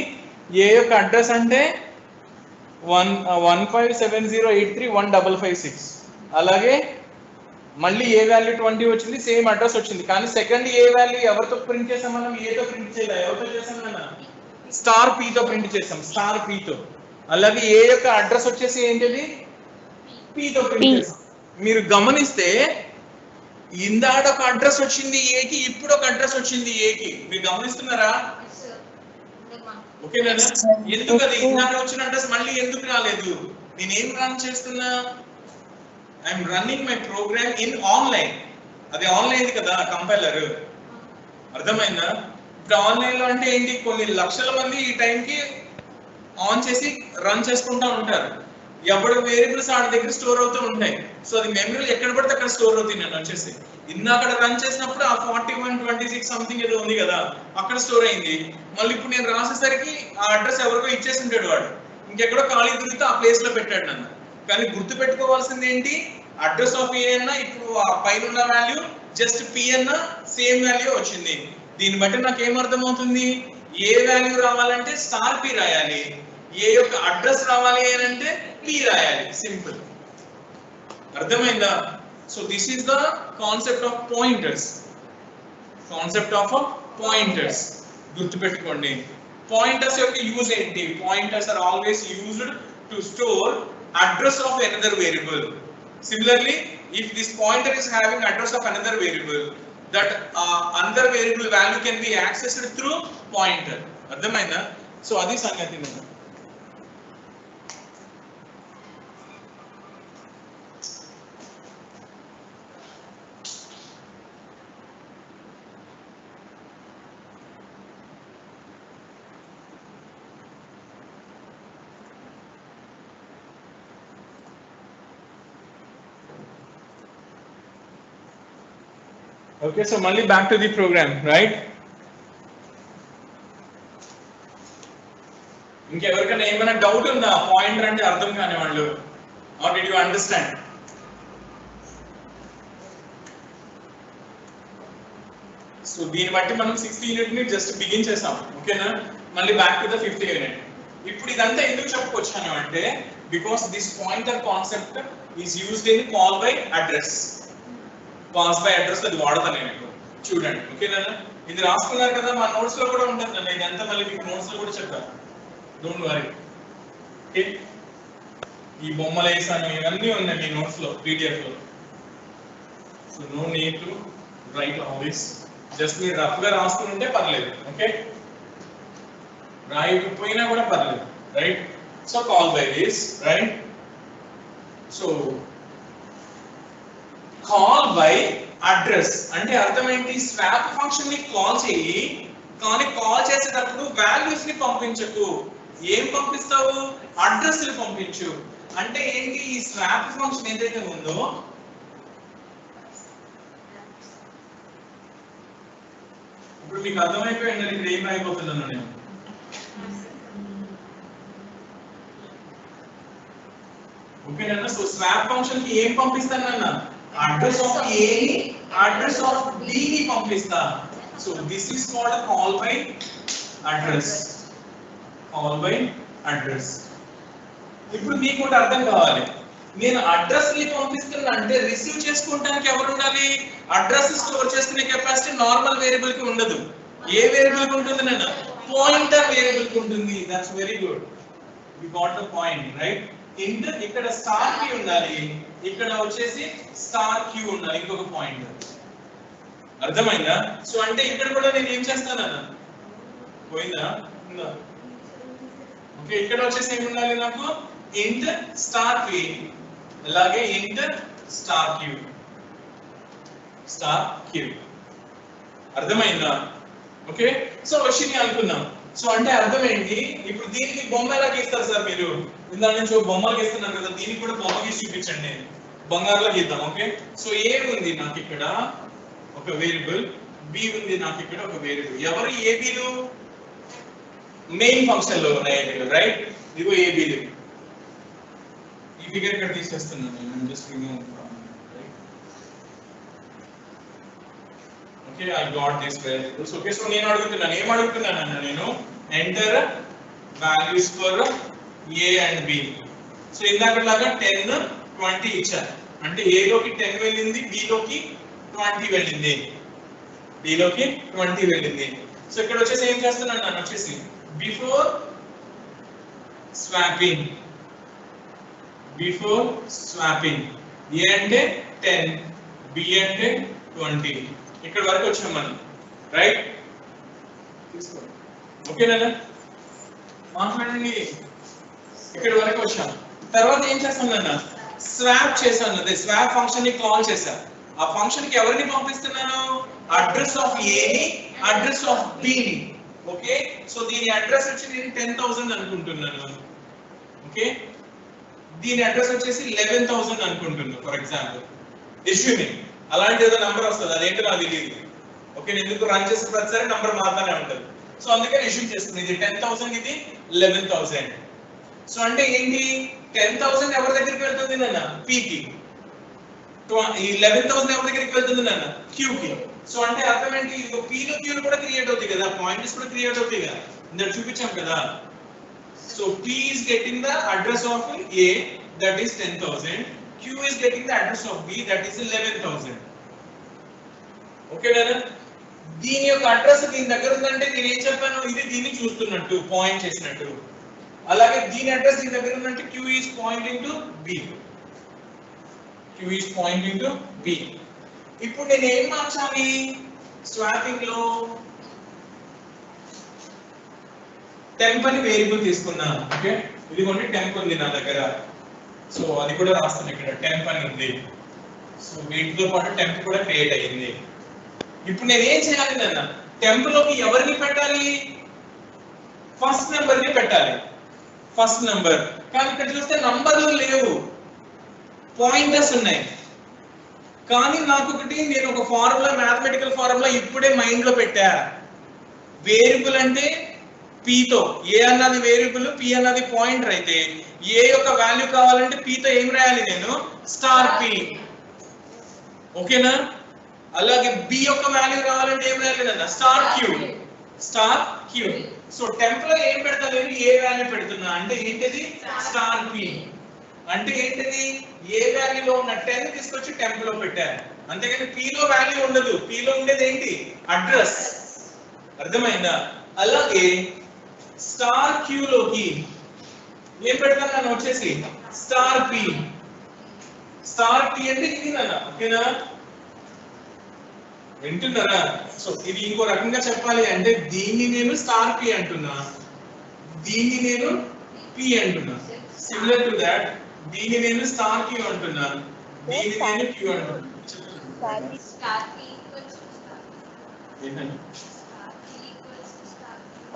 ఏ యొక్క అడ్రస్ అంటే 15708315556. అలాగే మళ్ళీ ఏ వాల్యూ 20 వచ్చింది, సేమ్ అడ్రస్ వచ్చింది. కానీ సెకండ్ ఏ వాల్యూ ఎవరితో ప్రింట్ చేసాం మనం? ఏతో ప్రింట్ చేయలేదు. ఎవరితో చేసాం నాన్న? స్టార్ p తో ప్రింట్ చేసాం, స్టార్ p తో. అలాగే ఏ యొక్క అడ్రస్ వచ్చేసి ఏంటిది? p తో ప్రింట్ చేసాం. మీరు గమనిస్తే ఇందాక ఒక అడ్రస్ వచ్చింది a కి, ఇప్పుడు ఒక అడ్రస్ వచ్చింది a కి. మీరు గమనిస్తున్నారా? ఓకేనా? ఎందుకు అది ఇందాక వచ్చిన అడ్రస్ మళ్ళీ ఎందుకు రాలేదు? నేనేం రన్ చేస్తున్నా? I'm running my program in online. అది ఆన్లైన్ కదా కంపైలర్, అర్థమైందా? ఇప్పుడు ఆన్లైన్ లో అంటే ఏంటి, కొన్ని లక్షల మంది ఈ టైంకి ఆన్ చేసి రన్ చేసుకుంటూ ఉంటారు. ఎప్పుడు వేరియబుల్స్ ఆడ దగ్గర స్టోర్ అవుతూ ఉంటాయి. సో అది మెమరీలో ఎక్కడ పడితే అక్కడ స్టోర్ అవుతుంది. నేను వచ్చేసి అక్కడ రన్ చేసినప్పుడు ఆ 4126 సంథింగ్ ఏదో ఉంది కదా అక్కడ స్టోర్ అయింది. మళ్ళీ ఇప్పుడు నేను రాసేసరికి ఆ అడ్రస్ ఎవరికో ఇచ్చేసి ఉంటాడు వాడు, ఇంకెక్కడో ఖాళీ తిరిగితే ఆ ప్లేస్ లో పెట్టాడు నన్ను. కానీ గుర్తు పెట్టుకోవాల్సింది ఏంటి, అడ్రస్ ఆఫ్ ఏ అన్న ఇప్పుడు ఆ పైన ఉన్న వాల్యూ జస్ట్ పి అన్న సేమ్ వాల్యూ వచ్చింది. దీన్ని బట్టి నాకు ఏమర్థమవుతుంది, ఏ వాల్యూ రావాలంటే స్టార్ పి రాయాలి, ఏ యొక్క అడ్రస్ రావాలి అని అంటే పి రాయాలి. సింపుల్. అర్థమైందా? So this is the concept of pointers. Concept of pointers గుర్తుపెట్టుకోండి. పాయింటర్స్ యొక్క యూజ్ ఏంటి? Pointers are always used to store address of another variable. Similarly, if this pointer is having address of another variable, that another variable value can be accessed through pointer. అర్థమైందా? So అది సంగతి. Okay, so Malli, back to the program, right? ఇంకెవరికైనా ఏమైనా doubt ఉందా pointer అంటే అర్థం కాని వాళ్ళు? Or did you understand? So దీన్ని బట్టి మనం 6th యూనిట్ ని జస్ట్ బిగిన్ చేసాం. ఓకేనా? మళ్ళీ back to the 5th unit. ఇప్పుడు ఇదంతా ఎందుకు చెప్పుకొచ్చాను అంటే because this pointer concept is used in call by address. Pass by address అది వాడతాను నేను ఇప్పుడు. చూడండి. ఓకేనా? ఇది రాసుకున్నారు కదా, మా నోట్స్ లో కూడా ఉంటుంది. నేను ఇదంతా మళ్ళీ మీకు నోట్స్ లో కూడా చెప్పాను. Don't worry. ఓకే, ఈ బొమ్మలు వేసాను, ఇవన్నీ ఉన్నాయి మీ నోట్స్ లో, పీడిఎఫ్ లో. So no need to write all this. Just మీరు రఫ్ గా రాసుకుని ఉంటే పర్లేదు. ఓకే, రాయకపోయినా కూడా పర్లేదు. Right? So call by this. Right? So call by address అంటే అర్థం ఏంటి? స్వాప్ ఫంక్షన్ ని కాల్ చేయి, కానీ కాల్ చేసేటప్పుడు వాల్యూస్ ని పంపించకు. ఏం పంపిస్తావు? అడ్రస్ ని పంపించు. అంటే ఏంటి? ఈ స్వాప్ ఫంక్షన్ ఏదైతే ఉందో ఇప్పుడు మీకు అర్థమైపోయింది ఇక్కడ ఏం అయిపోతున్నాను నేను. ఓకేనా? సో స్వాప్ ఫంక్షన్ కి ఏం పంపిస్తానన్నా? అడ్రస్ ఆఫ్ ఏ ని అడ్రస్ ఆఫ్ బి ని పంపిస్తా. So this is called a call by address. call by address. ఇప్పుడు మీకు కూడా అర్థం కావాలి, నేను అడ్రస్ ని పంపిస్తున్నా అంటే రిసీవ్ చేసుకుంటానికి ఎవరు ఉండాలి? అడ్రస్ స్టోర్ చేసుకునే కెపాసిటీ నార్మల్ వేరియబుల్ కి ఉండదు. ఏ వేరియబుల్ కి ఉంటుంది? నేను పాయింటర్ వేరియబుల్ కి ఉంటుంది. That's very good. We got the point, right? ఇక్కడ స్టార్ కి ఉండాలి, ఇక్కడ వచ్చేసి స్టార్ క్యూ ఉండాలి, ఇంకొక పాయింట్. అర్థమైందా? సో అంటే ఇక్కడ కూడా నేను ఏం చేస్తానన్నా? పోయిందా? ఉందా? ఓకే, ఇక్కడ వచ్చేసి ఏమి ఉండాలి నాకు? ఇంట్ స్టార్ క్యూ, అలాగే int star q. Star q. అర్థమైందా? ఓకే, సో వచ్చింది అనుకుందాం. సో అంటే అర్థం ఏంటి? ఇప్పుడు దీనికి బొమ్మ ఎలా గీస్తారు సార్ మీరు? ఇందా నుంచి బొమ్మలు గీస్తున్నారు కదా, దీనికి కూడా బొమ్మ గీసి చూపించండి. బంగారులో గీద్దాం. ఓకే, సో ఏ ఉంది నాకు ఇక్కడ ఒక వేరియబుల్, బి ఉంది నాకు ఇక్కడ ఒక వేరియబుల్. ఎవరు ఏబీలు? మెయిన్ ఫంక్షన్ లో ఉన్నాయి ఏబీలు, రైట్? ఇదిగో ఏబీలు. ఈ ఫిగర్ ఇక్కడ తీసేస్తున్నాను నేను, just remove. Okay, I got this variables. Okay, so నేను అడుగుతున్నాను, ఏం అడుగుతున్నాను నేను? Enter values for a and b. So ఇందాకలాగా 10 20 ఇచ్చాను. అంటే ఏ లోకి 10 వెళ్ళింది, బి లోకి 20 వెళ్ళింది, డి లోకి 20 వెళ్ళింది. సో ఇక్కడ వచ్చేసి ఏం చేస్తున్నాను నేను? వచ్చేసి బిఫోర్ స్వాపింగ్, బిఫోర్ స్వాపింగ్ ఏ అంటే 10, బి అంటే 20. ఇక్కడ వరకు వచ్చాం మనం, రైట్? ఓకేనా? మాట్లాడండి. ఇక్కడ వరకు వచ్చాం. తర్వాత ఏం చేస్తాను? స్వాప్ చేశాను. అదే స్వాప్ ఫంక్షన్ ని కాల్ చేశాను. ఆ ఫంక్షన్ కి ఎవరిని పంపిస్తున్నాను? అడ్రస్ ఆఫ్ A ని అడ్రస్ ఆఫ్ B ని. ఓకే, సో దీని అడ్రస్ వచ్చి నేను 10,000 అనుకుంటున్నాను. ఓకే, దీని అడ్రస్ వచ్చేసి 11,000 అనుకుంటున్నాను ఫర్ ఎగ్జాంపుల్. ఎస్యూమింగ్ అలాంటి ఏదో నంబర్ వస్తుంది, అదేంటో నాకు తెలియదు. ఓకే, నేను ఎందుకు రన్ చేసిన ప్రతిసారి నంబర్ మారుతూనే ఉంటుంది. సో అందుకని ఎస్యూమ్ చేస్తుంది ఇది 10,000, ఇది 11,000. సో అంటే ఏంటి, 10,000 ఎవరి దగ్గరికి వెళ్తుంది నాన్న? P కి. ఈ 11,000 ఎవరి దగ్గరికి వెళ్తుంది నాన్న? Q కి. సో అంటే అర్థం ఏంటి, ఇది P లో Q కూడా క్రియేట్ అవుతాయి కదా, పాయింట్స్ కూడా క్రియేట్ అవుతాయి కదా, ఇందులో చూపించాం కదా. So P is getting the address of A, that is 10,000. Q is getting the address of B, that is 11,000. Okay నాన్న, దీని యొక్క అడ్రస్ దీని దగ్గర ఉందంటే నేను ఏం చెప్పాను, ఇది దీన్ని చూస్తున్నట్టు పాయింట్ చేసినట్టు. అలాగే దీని అడ్రస్ దీని దగ్గర ఉందంటే Q is pointing to B. Q is pointing to B. ఇప్పుడు నేను ఏం మార్చాలి స్వాపింగ్ లో? టెంప్ అని వేరియబుల్ తీసుకున్నాను. ఓకే, ఇదిగోండి టెంప్ ఉంది నా దగ్గర. సో అది కూడా రాస్తాను ఇక్కడ, టెంప్ అని ఉంది. సో వీటితో పాటు టెంప్ కూడా క్రియేట్ అయ్యింది. ఇప్పుడు నేను ఏం చేయాలి నాన్న, టెంప్ లోకి ఎవరిని పెట్టాలి? ఫస్ట్ నెంబర్ ని పెట్టాలి, ఫస్ట్ నెంబర్. కానీ ఇక్కడ చూస్తే నంబర్లు లేవు, పాయింటర్స్ ఉన్నాయి. కానీ నాకు ఒకటి, నేను ఒక ఫార్ములా, మ్యాథమెటికల్ ఫార్ములా ఇప్పుడే మైండ్ లో పెట్టా. వేరియబుల్ అంటే P తో, A అన్నది వేరియబుల్, P అన్నది పాయింటర్ అయితే A యొక్క వాల్యూ కావాలంటే P తో ఏం రాయాలి నేను? Star P. ఓకేనా? అలాగే B యొక్క వాల్యూ కావాలంటే ఏం రాయాలి నాన్న? Star Q, star Q. So temp లో ఏం పెడతా నేను? ఏ వాల్యూ పెడుతున్నా అంటే ఏంటిది? Star P. అంటే ఏంటిది? ఏ వాల్యూలో ఉన్న 10 తీసుకొచ్చి టెంప్ లో పెట్టారు, అంతేగాని P లో వాల్యూ ఉండదు. P లో ఉండేది ఏంటి? అడ్రస్. అర్థమైందా? అలాగే స్టార్ Q లోకి ఏం పెడతాను నన్ను వచ్చేసి? Star P. స్టార్ P అంటే ఇది నాన్న. ఓకేనా, వింటున్నారా? సో ఇది ఇంకో రకంగా చెప్పాలి అంటే దీన్ని నేను స్టార్ P అంటున్నా, దీన్ని నేను P అంటున్నా. సిమిలర్ టు దట్, దీన్ని నేను స్టార్ Q అంటున్నా, దీన్ని నేను Q అంటున్నా.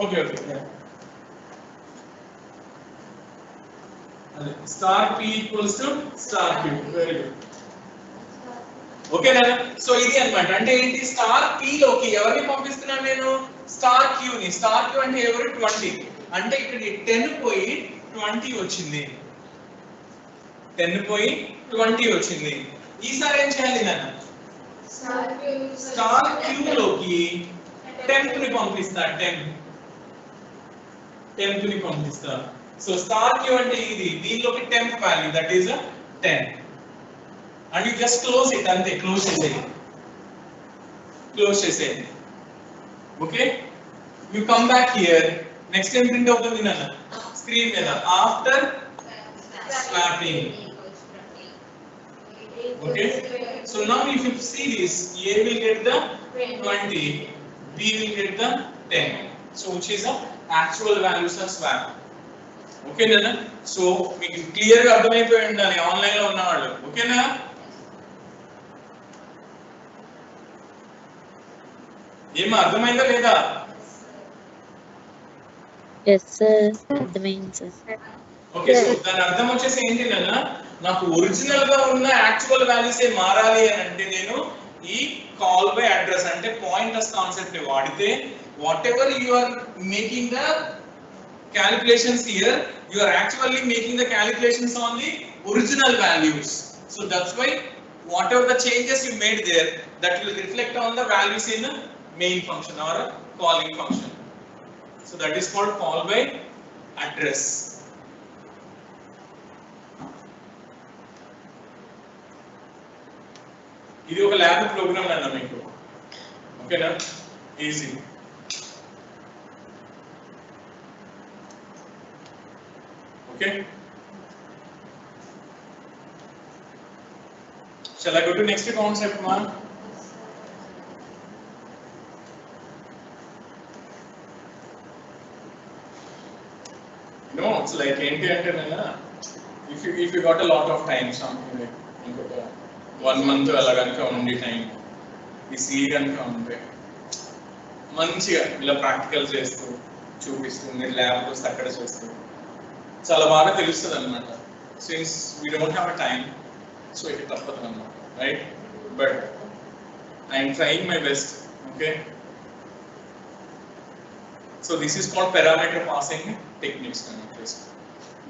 ఓకే ఓకే, అదే star P equals to star Q. Very good. ఓకేనా? సో ఇది అన్నమాట. అంటే ఏంటి, స్టార్ P లోకి ఎవరిని పంపిస్తున్నాను నేను? స్టార్ Q ని. స్టార్ Q అంటే ఎవరు? 20. అంటే ఇక్కడ 10 పోయి 20 వచ్చింది, 10 పోయి 20 వచ్చింది. ఈసారి ఏం చేయాలి నాన్న? స్టార్ Q లోకి 10th ని పంపిస్తా, 10th ని పంపిస్తా. సో స్టార్ Q అంటే ఇది, దీనిలోకి 10th value, that is 10. and you just close it ante, close చేసేయండి. Okay, you come back here, next time print అవుతుంది నాన్న స్క్రీన్ మీద, after swapping. Okay, so now if you see this, A will get the 20, B will get the 10, so which is the actual values of swap. Okay nana, so మీకు clear గా అర్థమైపోయి ఉండాలి online లో ఉన్న వాళ్ళు. ఓకేనా? ఏమో అర్థమైందా లేదా? yes sir, అర్థమైంది సార్. ఓకే, సో దాని అర్థం వచ్చేసి ఏంటి నాన్న, నాకు ఒరిజినల్ గా ఉన్న యాక్చువల్ వాల్యూస్ ఏ మారాలి అని అంటే నేను ఈ కాల్ బై అడ్రస్ అంటే పాయింటర్స్ కాన్సెప్ట్ ని వాడితే, whatever you are making the calculations here, you are actually making the calculations on the original values. So that's why whatever the changes you made there, that will reflect on the values in the main function or a calling function. So that is called call by address. ఇది ఒక lab programme అన్న మీకు. ఓకేనా? Easy. Okay, shall I go to next concept ma? No, it's like enti ante na, if you got a lot of time, something like 1 month ala ganaka undi time, ఈ C కనుక ఉంటే మంచిగా ఇలా practical చేస్తూ చూపిస్తూ మీరు ల్యాబ్కి వస్తే అక్కడ చేస్తూ చాలా బాగా తెలుస్తుంది అనమాట. Since we don't have a time, so ఇక తప్పదు అనమాట, right? But I'm trying my best. Okay, so this is called parameter passing techniques.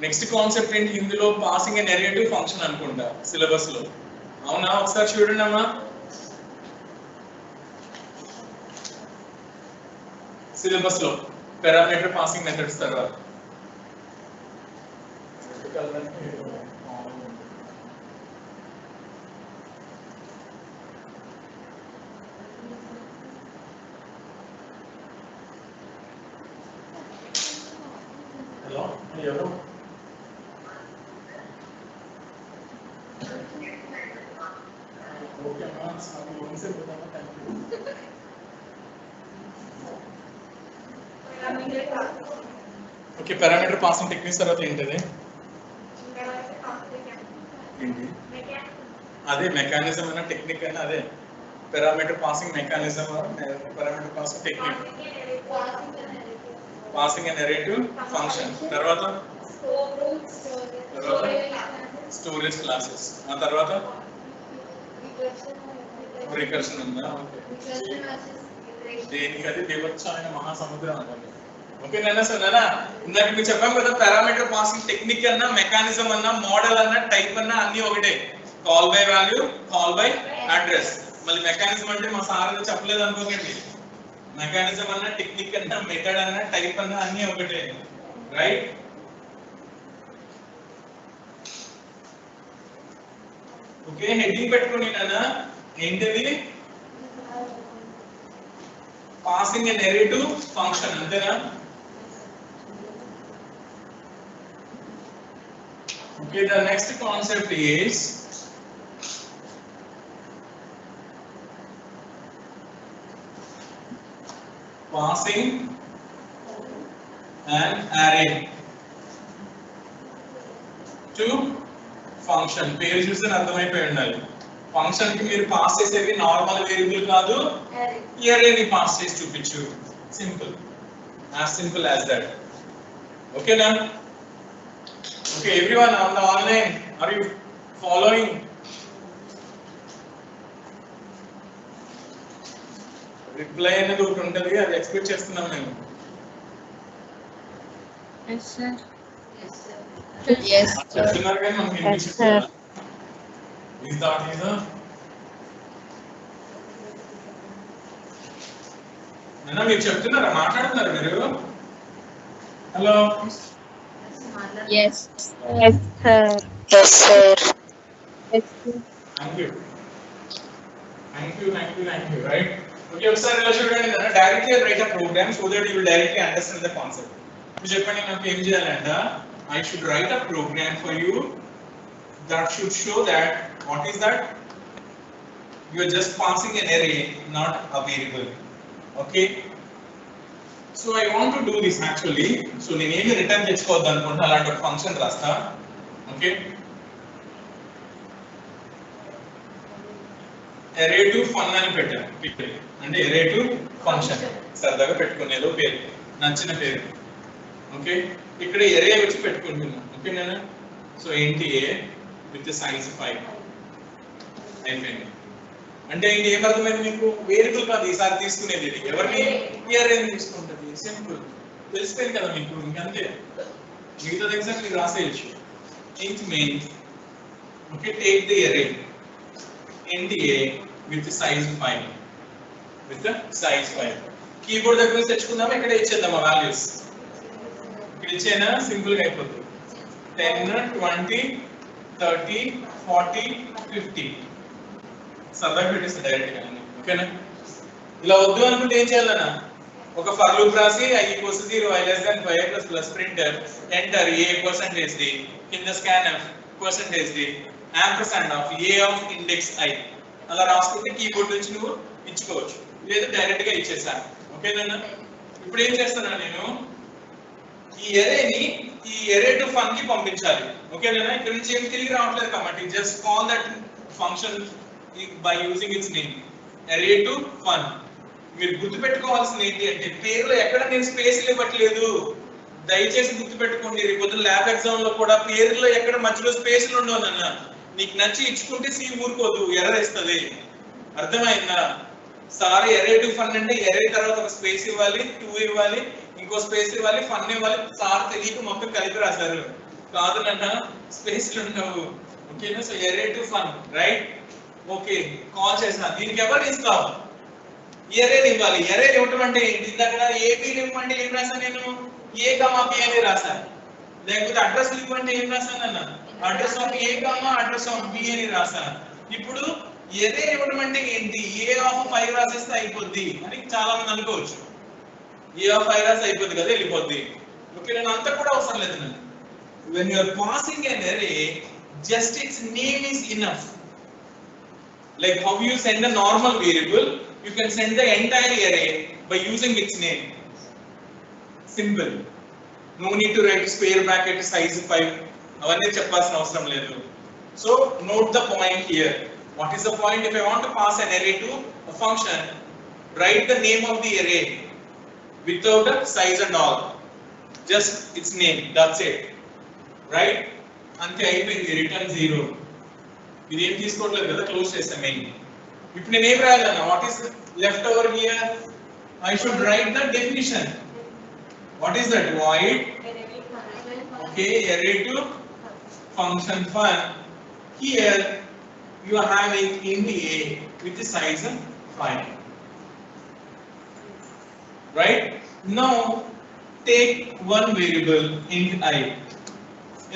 Next concept ఏంటి ఇందులో? పాసింగ్ అండ్ నెరేటివ్ ఫంక్షన్ అనుకుంటా సిలబస్ లో. అవునా? ఒకసారి చూడండి అమ్మా. సిలబస్ లో పారామీటర్ పాసింగ్ మెథడ్స్ తర్వాత హలో ఎవరు? ఓకే అమ్మా, నాకు లోన్స్ ఇవ్వదమ్మా. Thank you. Okay, parameter passing techniques తర్వాత ఏంటది? ఏంటి? అదే మెకానిజం అయినా టెక్నిక్ అయినా అదే parameter passing mechanism, parameter passing technique, passing and narrative function. తర్వాత స్టోరేజ్ క్లాసెస్. ఆ తర్వాత రికర్షన్ ఉందా? దేనికి అది బీభత్సమైన మహాసముద్రం అన్నది. ఓకేనా సార్? నానా ఇందాక మీకు చెప్పాం కదా, పారామీటర్ పాసింగ్ టెక్నిక్ అన్నా మెకానిజం అన్నా మోడల్ అన్నా టైప్ అన్నా అన్ని ఒకటే. Call by value, call by address. మళ్ళీ మెకానిజం అంటే మా సార్ ఏదో చెప్పలేదు అనుకోకండి. మెకానిజం అన్నా టెక్నిక్ అన్నా మెథడ్ అన్నా టైప్ అన్నా అన్ని ఒకటే, రైట్? ఓకే, హెడ్డింగ్ పెట్టుకోండి నానా. ఏంటిది? పాసింగ్ అండ్ నెరేటివ్ ఫంక్షన్, అంతేనా? Okay, the next concept is passing an array to function. పేరు చూస్తే అర్థమైపోయి ఉండాలి. ఫంక్షన్ కి మీరు పాస్ చేసేవి నార్మల్ వేరియబుల్ కాదు, అరేని పాస్ చేసి చూపించు. Simple, as simple as that. Okay na? Okay, everyone on the online, are you following? Reply అనేది ఒకటి ఉంటుంది, అది ఎక్స్పెక్ట్ చేస్తున్నాం నేను. Yes, sir. చెప్తున్నారు కానీ మనకి ఇంగ్లీష్ అన్నా మీరు చెప్తున్నారా? మాట్లాడుతున్నారు మీరు? Hello. Yes. Yes, sir. Yes, sir. Yes, sir. Thank you. Right? Okay, ఒకసారి ఇలా చూడండి కదా, directly write a program so that you will directly understand the concept. మీరు చెప్పండి నాకు ఏం చేయాలంట? I should write a program for you that should show that what is that? You are just passing an array, not a variable. Okay? So I want to do this actually. So నేను ఏమి return తెచ్చుకోవద్దు అనుకుంటా, అలాంటి ఒక function రాస్తా. Okay, array to fun అని పెట్టాను. అంటే array to function సరదాగా పెట్టుకునేదో పేరు, నచ్చిన పేరు. ఓకే, ఇక్కడ array వచ్చి పెట్టుకుంటున్నాను. ఓకే నేను. సో ఏంటి a విత్ సైజ్ 5 అయిపోయింది. అంటే ఇది ఏమర్థమైంది మీకు? వేరియబుల్ కాదు ఈసారి తీసుకునేది, ఎవరిని? array తీసుకుంటుంది. సింపుల్, తెలిసిపోయింది కదా మీకు. ఇంకంతే, మిగతా ఎగ్జామ్ మీరు రాసేయచ్చు. int main, okay, take the array int a with size 5, with the size 5. Keyboard దగ్గర నుంచి తెచ్చుకుందామా, ఇక్కడ ఇచ్చేద్దామా వాల్యూస్? ఇక్కడ ఇచ్చేనా? సింపుల్ గా అయిపోతుంది. 10, 20, 30, 40, 50 సరదాగా పెట్టేస్తా డైరెక్ట్ గా. ఓకేనా? ఇలా వద్దు అనుకుంటే ఏం చేయాలన్నా, ఒక ఫర్ లూప్ రాసి i equals 0, i less than 5 plus plus printer enter a percentage d కింద scanf percentage d ampersand of a of index i అలా రాసుకుంటే కీబోర్డ్ నుంచి నువ్వు ఇచ్చుకోవచ్చు, లేదా డైరెక్ట్ గా ఇచ్చేసాను. ఓకేనా? ఇప్పుడు ఏం చేస్తాను నేను, ఈ ఎరేని ఈ ఎరే టు ఫన్ కి పంపించాలి. ఓకేనా? ఇక్కడ నుంచి ఏం తిరిగి రావట్లేదు కాబట్టి just call that function by using its name. array to fun. మీరు గుర్తుపెట్టుకోవాల్సింది ఏంటి అంటే పేరులో ఎక్కడ నేను స్పేస్ ఇవ్వట్లేదు. దయచేసి గుర్తుపెట్టుకోండి, రేపు పొద్దున ల్యాబ్ ఎగ్జామ్ లో కూడా పేరులో ఎక్కడ మధ్యలో స్పేస్లు ఉండవు నాన్న. నీకు నచ్చి ఇచ్చుకుంటే సి ఊరుకోదు, ఎర్రర్ ఇస్తుంది. అర్థమైందా? సారీ array to fun అంటే array తర్వాత ఒక స్పేస్ ఇవ్వాలి, 2 ఇవ్వాలి, ఇంకో స్పేస్ ఇవ్వాలి, ఫన్ ఇవ్వాలి. సార్ తెలియక మొత్తం కలిపి రాశారు. కాదు నాన్న, స్పేస్లు ఉండవు. ఓకేనా? So array to fun, right? Okay, call చేసిన దీనికి ఎవరు ఇస్తావు? array ఇవ్వాలి. array ఇవ్వటం అంటే ఏంటి? ఇందాక ఏబి ఇవ్వమంటే ఏం రాశాను నేను? ఏ కామా బి అని రాశాను. లేకపోతే అడ్రస్ ఇవ్వమంటే ఏం రాశాను అన్న? Address of a comma address of b అని రాశాను. ఇప్పుడు array ఇవ్వడం అంటే ఏంటి? ఏ ఆఫ్ 5 రాసేస్తే అయిపోద్ది అని చాలా మంది అనుకోవచ్చు. ఏ ఆఫ్ 5 రాస్తే అయిపోద్ది కదా, వెళ్ళిపోద్ది. ఓకే, నేను అంత కూడా అవసరం లేదు నన్ను. when you are passing an array, just its name is enough. Like how you send a normal variable, you can send the entire array by using its name. Simple. No need to write square bracket size 5. అవంతా చెప్పాల్సిన అవసరం లేదు. So note the point here. What is the point? If I want to pass an array to a function, write the name of the array without a size and all. Just its name. That's it. Right? అంతే, అయిపోయింది. Return 0. ఇది ఏం తీసుకోవట్లేదు కదా, close చేసాం main. ఇప్పుడు నేను ఏం రాయాలన్నా? What is left over here? I should write the definition. What is that? Void. Okay, array to function fun. Here you are having int a with the size 5. Right? Now take one variable int I.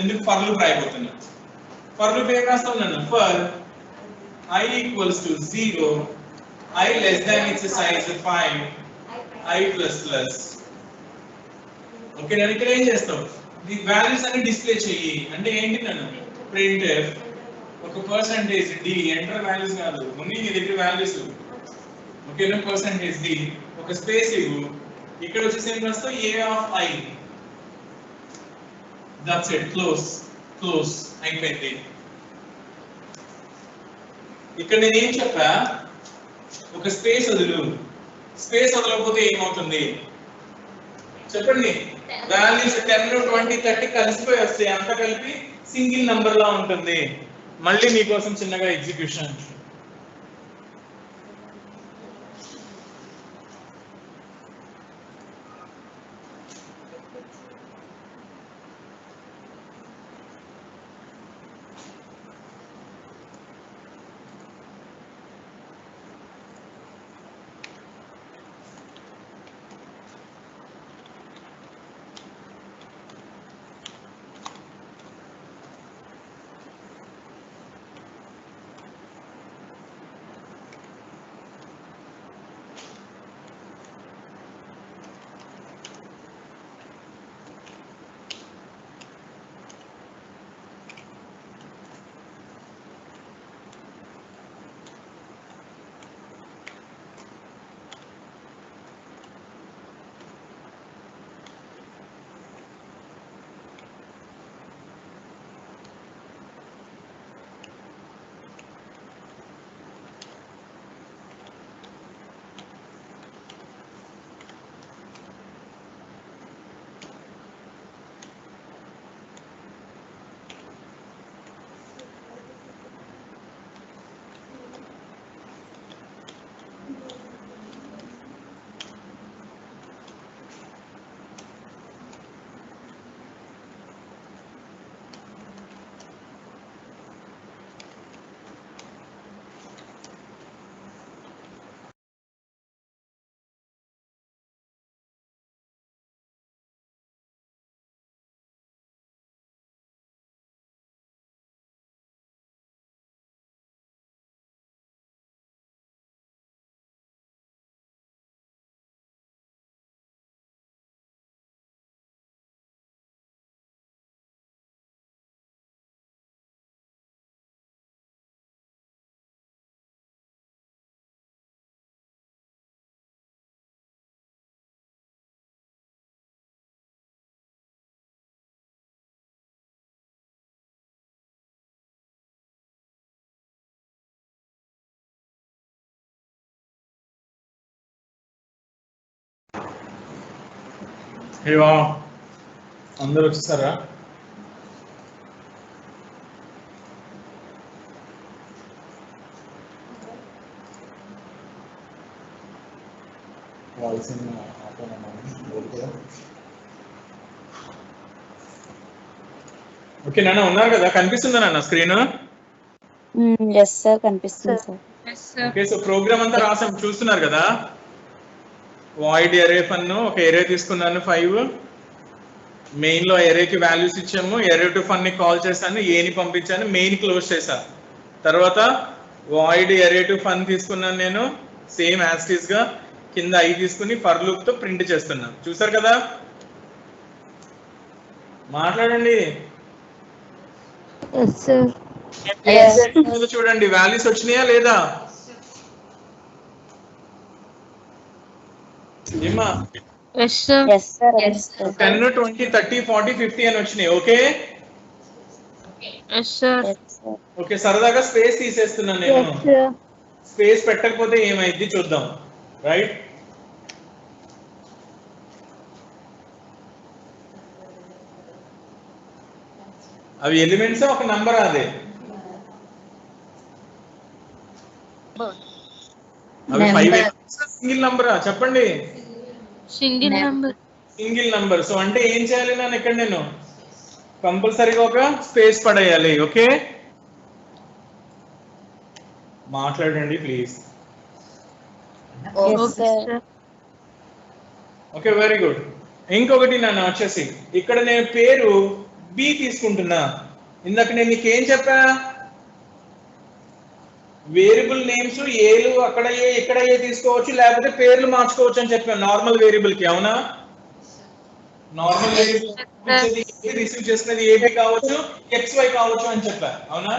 ఎందుకు for loop రాయబోతున్నా? For loop ఏం రాస్తాం నన్ను? For I equals to 0, I less than its size 5, I plus plus. Okay, నేను ఇక్కడ ఏం చేస్తాం? The values అన్ని display చెయ్యి అంటే ఏంటి నన్ను? printf ఒక పర్సెంటేజ్ d, ఎంటర్ వాల్యూస్ కాదు, ఓన్లీ నీ దగ్గర వాల్యూస్. ఓకేనా? పర్సెంటేజ్ d, ఒక స్పేస్ ఇవ్వు. ఇక్కడ వచ్చేసి ఏం రాస్తావు? a of I. That's it. Close అయిపోయింది. ఇక్కడ నేను ఏం చెప్పా? ఒక స్పేస్ వదులు. స్పేస్ వదలకపోతే ఏమవుతుంది చెప్పండి? వాల్యూస్ 10, 20, 30 కలిసిపోయి వస్తాయి. అంతా కలిపి సింగిల్ నంబర్ లా ఉంటుంది. మళ్ళీ మీకోసం చిన్నగా ఎగ్జిక్యూషన్. ఏవా అందరూ వచ్చేసారా? ఓకే నాన్న ఉన్నారు కదా, కనిపిస్తుందా నాన్న స్క్రీన్? ఎస్ సార్ కనిపిస్తుంది సార్. ఓకే సో ప్రోగ్రామ్ అంతా రాసాం చూస్తున్నారు కదా. వాయిడ్ ఎరే ఫన్ ఒక ఎరే తీసుకున్నాను 5, మెయిన్ లో ఎరేకి వాల్యూస్ ఇచ్చాము, ఎరే టు ఫన్ ని కాల్ చేశాను, ఏని పంపించాను, మెయిన్ క్లోజ్ చేశా. తర్వాత వాయిడ్ ఎరే టు ఫన్ తీసుకున్నాను నేను, సేమ్ యాస్టీస్ గా కింద ఐ తీసుకుని ఫర్ లూప్ తో ప్రింట్ చేస్తున్నాను. చూసారు కదా, మాట్లాడండి. Yes sir. చూడండి వాల్యూస్ వచ్చినాయా లేదా? ఏమా ఎస్ సార్. 10, 20, 30, 40, 50 అని వచ్చినాయి. Okay yes sir. ఓకే సరదాగా స్పేస్ తీసేస్తున్నాను నేను. స్పేస్ పెట్టకపోతే ఏమైంది చూద్దాం. రైట్, అవి ఎలిమెంట్స్ ఒక నంబర్, అదే అవి 5 సింగిల్ నంబరా చెప్పండి? Single number. Single number. So అంటే ఏం చేయాలి నేను ఇక్కడ, నేను కంపల్సరీగా ఒక స్పేస్ పడేయాలి. ఓకే మాట్లాడండి ప్లీజ్. Okay very good. ఇంకొకటి నన్ను వచ్చేసి ఇక్కడ నేను పేరు బి తీసుకుంటున్నా. ఇందాక నేను నీకేం చెప్పా, వేరియబుల్ నేమ్స్ ఏలు అక్కడ ఏ ఇక్కడ ఏ తీసుకోవచ్చు, లేకపోతే పేర్లు మార్చుకోవచ్చు అని చెప్పాను నార్మల్ వేరియబుల్ కి. అవునా? నార్మల్ వేరియబుల్ రిసీవ్ చేసినది ఏబి కావచ్చు, XY కావచ్చు అని చెప్పా. అవునా?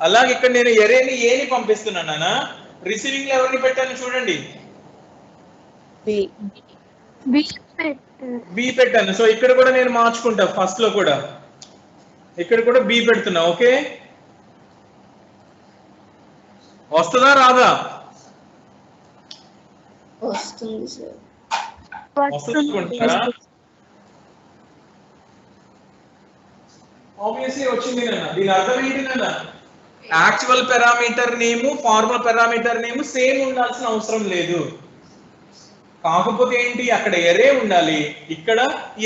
అలాగే ఇక్కడ నేను ఎరేని ఏని పంపిస్తున్నానా, రిసీవింగ్ లో ఎవరిని పెట్టాను చూడండి, బి పెట్టాను. సో ఇక్కడ కూడా నేను మార్చుకుంటా, ఫస్ట్ లో కూడా ఇక్కడ కూడా బి పెడుతున్నా. ఓకే వస్తుందా రాదా? వస్తుంది సార్. ఆబ్వియస్లీ వచ్చింది నాన్న. దీని అర్థం ఏంటి నాన్న, actual parameter name formal parameter name same ఉండాల్సిన అవసరం లేదు. కాకపోతే ఏంటి, అక్కడ ఎరే ఉండాలి, ఇక్కడ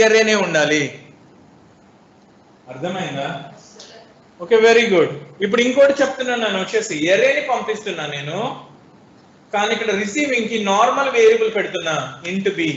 ఎరేనే ఉండాలి. అర్థమైందా? Okay very good. ఇప్పుడు ఇంకోటి చెప్తున్నాను నేను, వచ్చేసి ఎరేని పంపిస్తున్నా నేను, కానీ ఇక్కడ రిసీవింగ్ కి నార్మల్ వేరియబుల్ పెడుతున్నా ఇంట్ బి.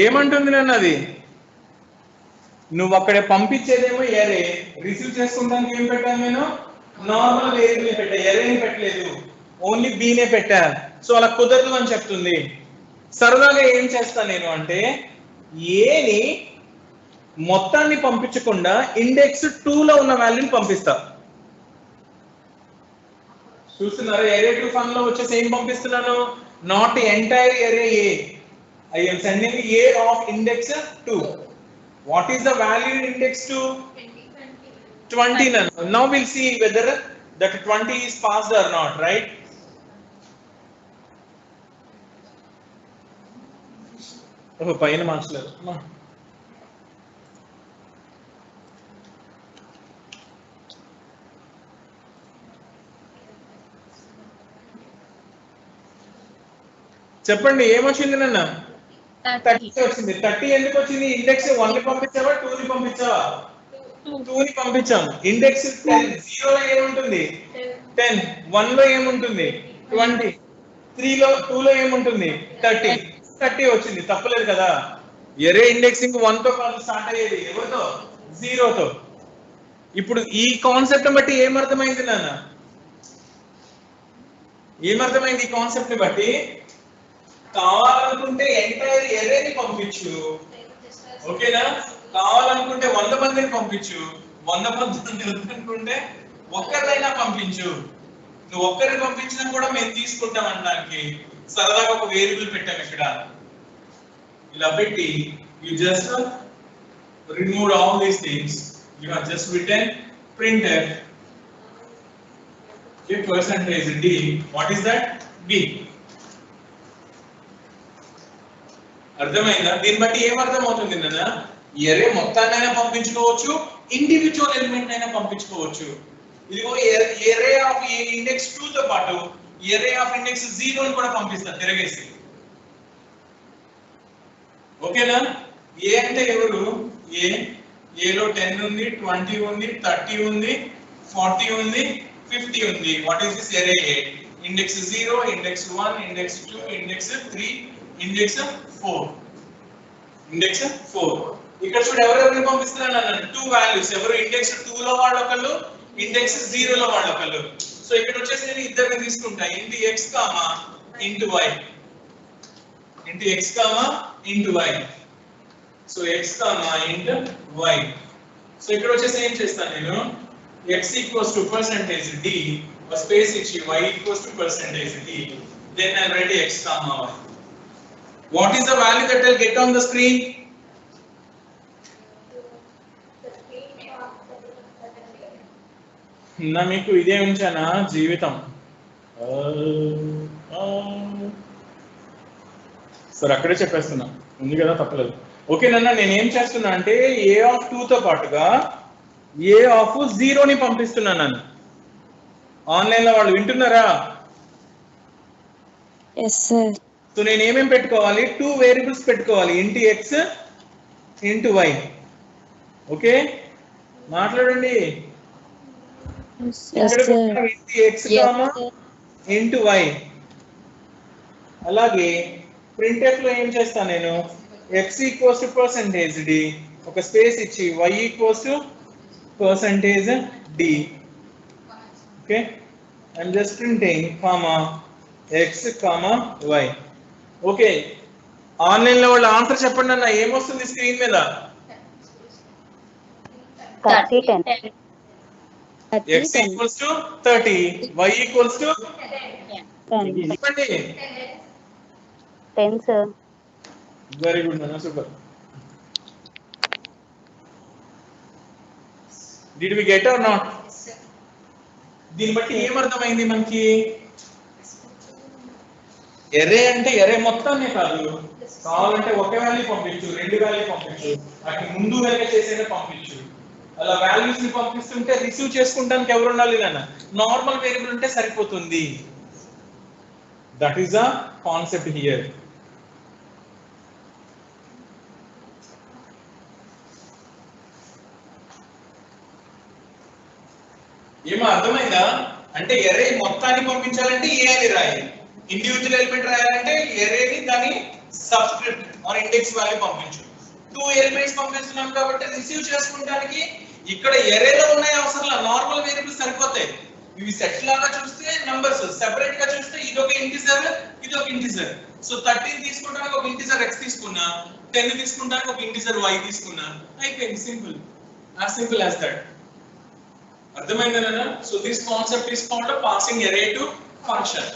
ఏమంటుంది నన్ను అది, నువ్వు అక్కడ పంపించేదేమో ఎరే, రిసీవ్ చేసుకుంటానికి ఏం పెట్టాను నేను, నార్మల్ వేరియబుల్ పెట్టా, ఎరేని పెట్టలేదు, ఓన్లీ బీనే పెట్టా. సో అలా కుదరదు అని చెప్తుంది. సరదాగా ఏం చేస్తాను నేను అంటే, ఏని మొత్తాన్ని పంపించకుండా ఇండెక్స్ 2 లో ఉన్న వాల్యూని పంపిస్తా. చూస్తున్నారా, ఎరే టు ఫన్ లో వచ్చేసి ఏం పంపిస్తున్నాను, not entire array a, I am sending A of index 2. What is the value in index 2? 20. Now we'll see whether that 20 is passed or not, right? Oh, paina marchledu. చెప్పండి ఏమొచ్చింది నాన్న? 30 వచ్చింది. 30 ఎందుకు వచ్చింది? ఇండెక్స్ 1 ని పంపించావా 2 ని పంపించావా? 2 ని పంపించాం. ఇండెక్స్ 10 0 లో ఏముంటుంది 10, 1 లో ఏముంటుంది 20, 3 లో 2 లో ఏముంటుంది 30 వచ్చింది. తప్పలేదు కదా. ఎరే ఇండెక్సింగ్ 1 తో కాదు స్టార్ట్ అయ్యేది, ఎవరితో 0 తో. ఇప్పుడు ఈ కాన్సెప్ట్ బట్టి ఏమర్థమైంది నాన్న, ఏమర్థమైంది ఈ కాన్సెప్ట్ ని బట్టి? కావాలనుకుంటే ఎంటైర్ ఎరేని పంపించు, ఓకేనా? కావాలనుకుంటే 100 మందిని పంపించు, 100 మందిని వద్దనుకుంటే ఒక్కరినైనా పంపించు. నువ్వు ఒక్కరిని పంపించినా కూడా మేము తీసుకుంటాం అనడానికి సరదాగా ఒక వేరియబుల్ పెట్టాం ఇక్కడ. ఇలా పెట్టి you just removed all these things. You have just written printf okay, percentage d. What is that? b. అర్థమైందా? దీన్ని బట్టి ఏం అర్థం అవుతుంది నాన్న? ఎరే మొత్తాన్నైనా పంపించుకోవచ్చు, ఇండివిజువల్ ఎలిమెంట్ అయినా పంపించుకోవచ్చు. ఇదిగో ఎరే ఆఫ్ ఇండెక్స్ 2 తో పాటు ఎరే ఆఫ్ ఇండెక్స్ 0 ని కూడా పంపిస్తా తిరగేసి. ఓకేనా? ఏ అంటే ఎవరు? ఏ లో 10 ఉంది, 20 ఉంది, 30 ఉంది, 40 ఉంది, 50 ఉంది. What is this array? Index 0, index 1, index 2, index 3, index 4. Index 4. ఇక్కడ చూడు ఎవరెవరిని పంపిస్తున్నాను అన్నాను. 2 వాల్యూస్. ఎవరు? ఇండెక్స్ 2 లో వాళ్ళు ఒకళ్ళు, ఇండెక్స్ 0 లో వాళ్ళు ఒకళ్ళు. సో ఇక్కడ వచ్చేసి నేను ఇద్దరిని తీసుకుంటా. Into x comma int y. Into x comma int y. So x comma int y. So ఇక్కడ వచ్చేసి ఏం చేస్తాను నేను? x equals to percentage d, ఒక స్పేస్ ఇచ్చి y equals to percentage d. Then I write x comma y. What is the value that I'll get on the screen? నా మీకు ఇదే ఉంచానా జీవితం? సరే అక్కడే చెప్పేస్తున్నా, ఉంది కదా తప్పలేదు. ఓకే నాన్న, నేనేం చేస్తున్నా అంటే ఏ ఆఫ్ 2 తో పాటుగా ఏ ఆఫ్ 0 ని పంపిస్తున్నాను నన్ను. ఆన్లైన్ లో వాళ్ళు వింటున్నారా? Yes sir. సో నేను ఏమేం పెట్టుకోవాలి? 2 వేరియబుల్స్ పెట్టుకోవాలి. Int x int y. Okay, మాట్లాడండి. Int x comma int y. అలాగే ప్రింట్ఎఫ్ లో ఏం చేస్తాను నేను? x equals to percentage d, ఒక స్పేస్ ఇచ్చి y equals to percentage d. Okay, I'm just printing comma x comma y. Okay, online లో వాళ్ళ ఆన్సర్ చెప్పండి అన్న. ఏమొస్తుంది స్క్రీన్ మీద? 30 10. x equals to 30, y equals to 10. చెప్పండి. 10 సార్. వెరీ గుడ్ అన్న, super. Did we get or not? దీన్ని బట్టి ఏమర్థమైంది మనకి? ఎరే అంటే ఎరే మొత్తాన్ని కాదు, కావాలంటే ఒక వాల్యూ పంపించు, 2 వాల్యూ పంపించు, వాటిని ముందు వెనక చేసేనే పంపించు. అలా వాల్యూస్ ని పంపిస్తుంటే రిసీవ్ చేసుకుంటానికి ఎవరు ఉండాలి నాన్న? నార్మల్ వేరియబుల్ ఉంటే సరిపోతుంది. That is the concept here. ఏమో అర్థమైందా? అంటే ఎరే మొత్తాన్ని పంపించాలంటే ఏ అని రాయాలి, ఇండివిజువల్ ఎలిమెంట్ రాయాలంటే ఎరేని దాని సబ్స్క్రిప్ట్ ఆర్ ఇండెక్స్ వాల్యూ పంపించు. 2 ఎలిమెంట్స్ పంపిస్తున్నాం కాబట్టి రిసీవ్ చేసుకోవడానికి ఇక్కడ ఎరేలో ఉన్నాయి అవసరం లేదు, నార్మల్ వేరియబుల్స్ సరిపోతాయి. ఇవి సెట్ లాగా చూస్తే నంబర్స్, సెపరేట్ గా చూస్తే ఇది ఒక ఇంటిజర్, ఇది ఒక ఇంటిజర్. సో 13 తీసుకోవడానికి ఒక ఇంటిజర్ x తీసుకున్నా, 10 తీసుకుంటానికి ఒక ఇంటిజర్ y తీసుకున్నా, అయిపోయింది. Simple, as simple as that. అర్థమైందేనా? So this concept is called passing array to function.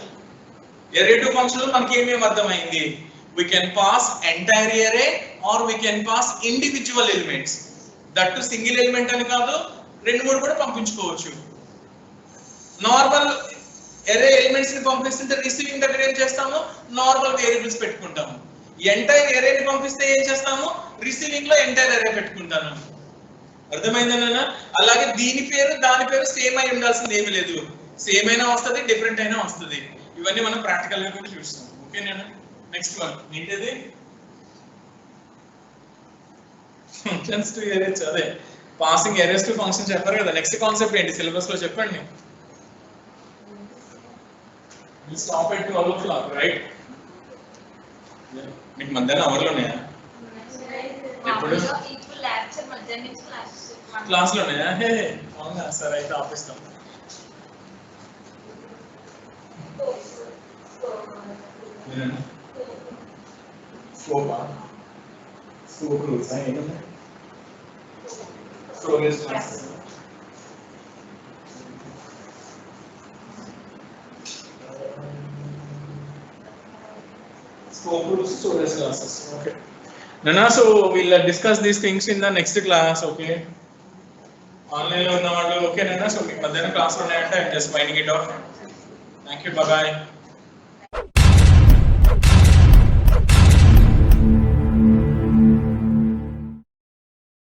Array to function లో మనకి ఏమేమి అర్థమైంది? we can pass entire array or we can pass individual elements. That single element అని కాదు, 2-3 కూడా పంపించుకోవచ్చు. Normal ఎరే elements ని పంపిస్తుంటే రిసీవింగ్ దగ్గర ఏం చేస్తాము? నార్మల్ వేరియబుల్స్ పెట్టుకుంటాము. ఎంటైర్ ఎరే ని పంపిస్తే ఏం చేస్తాము? రిసీవింగ్ లో ఎంటైర్ ఎరే పెట్టుకుంటాను. అర్థమైందేనా? అలాగే దీని పేరు దాని పేరు సేమ్ అయి ఉండాల్సింది ఏమీ లేదు, సేమ్ అయినా వస్తుంది, డిఫరెంట్ అయినా వస్తుంది. ఇవన్నీ మనం ప్రాక్టికల్ గా కూడా చూస్తాం. ఓకేనా? నెక్స్ట్ వన్ ఏంటిది? Functions to erase. అదే పాసింగ్ ఎరేస్ టు ఫంక్షన్ చెప్పారు కదా. నెక్స్ట్ కాన్సెప్ట్ ఏంటి సిలబస్ లో చెప్పండి. Stop at 12 o'clock, right? మీకు మధ్యాహ్నం అవర్లోనే ఎప్పుడు క్లాస్ లోనే? అవునా, సరే అయితే ఆపిస్తాం. Scope rules, I know. Storage classes. Scope rules, storage classes. Okay. Nana, so we'll discuss these things in the next class, okay? Online lo unna vallu okay nana, so meeku madhyana class lo unnayante I'm just winding it off. Thank you, bye bye.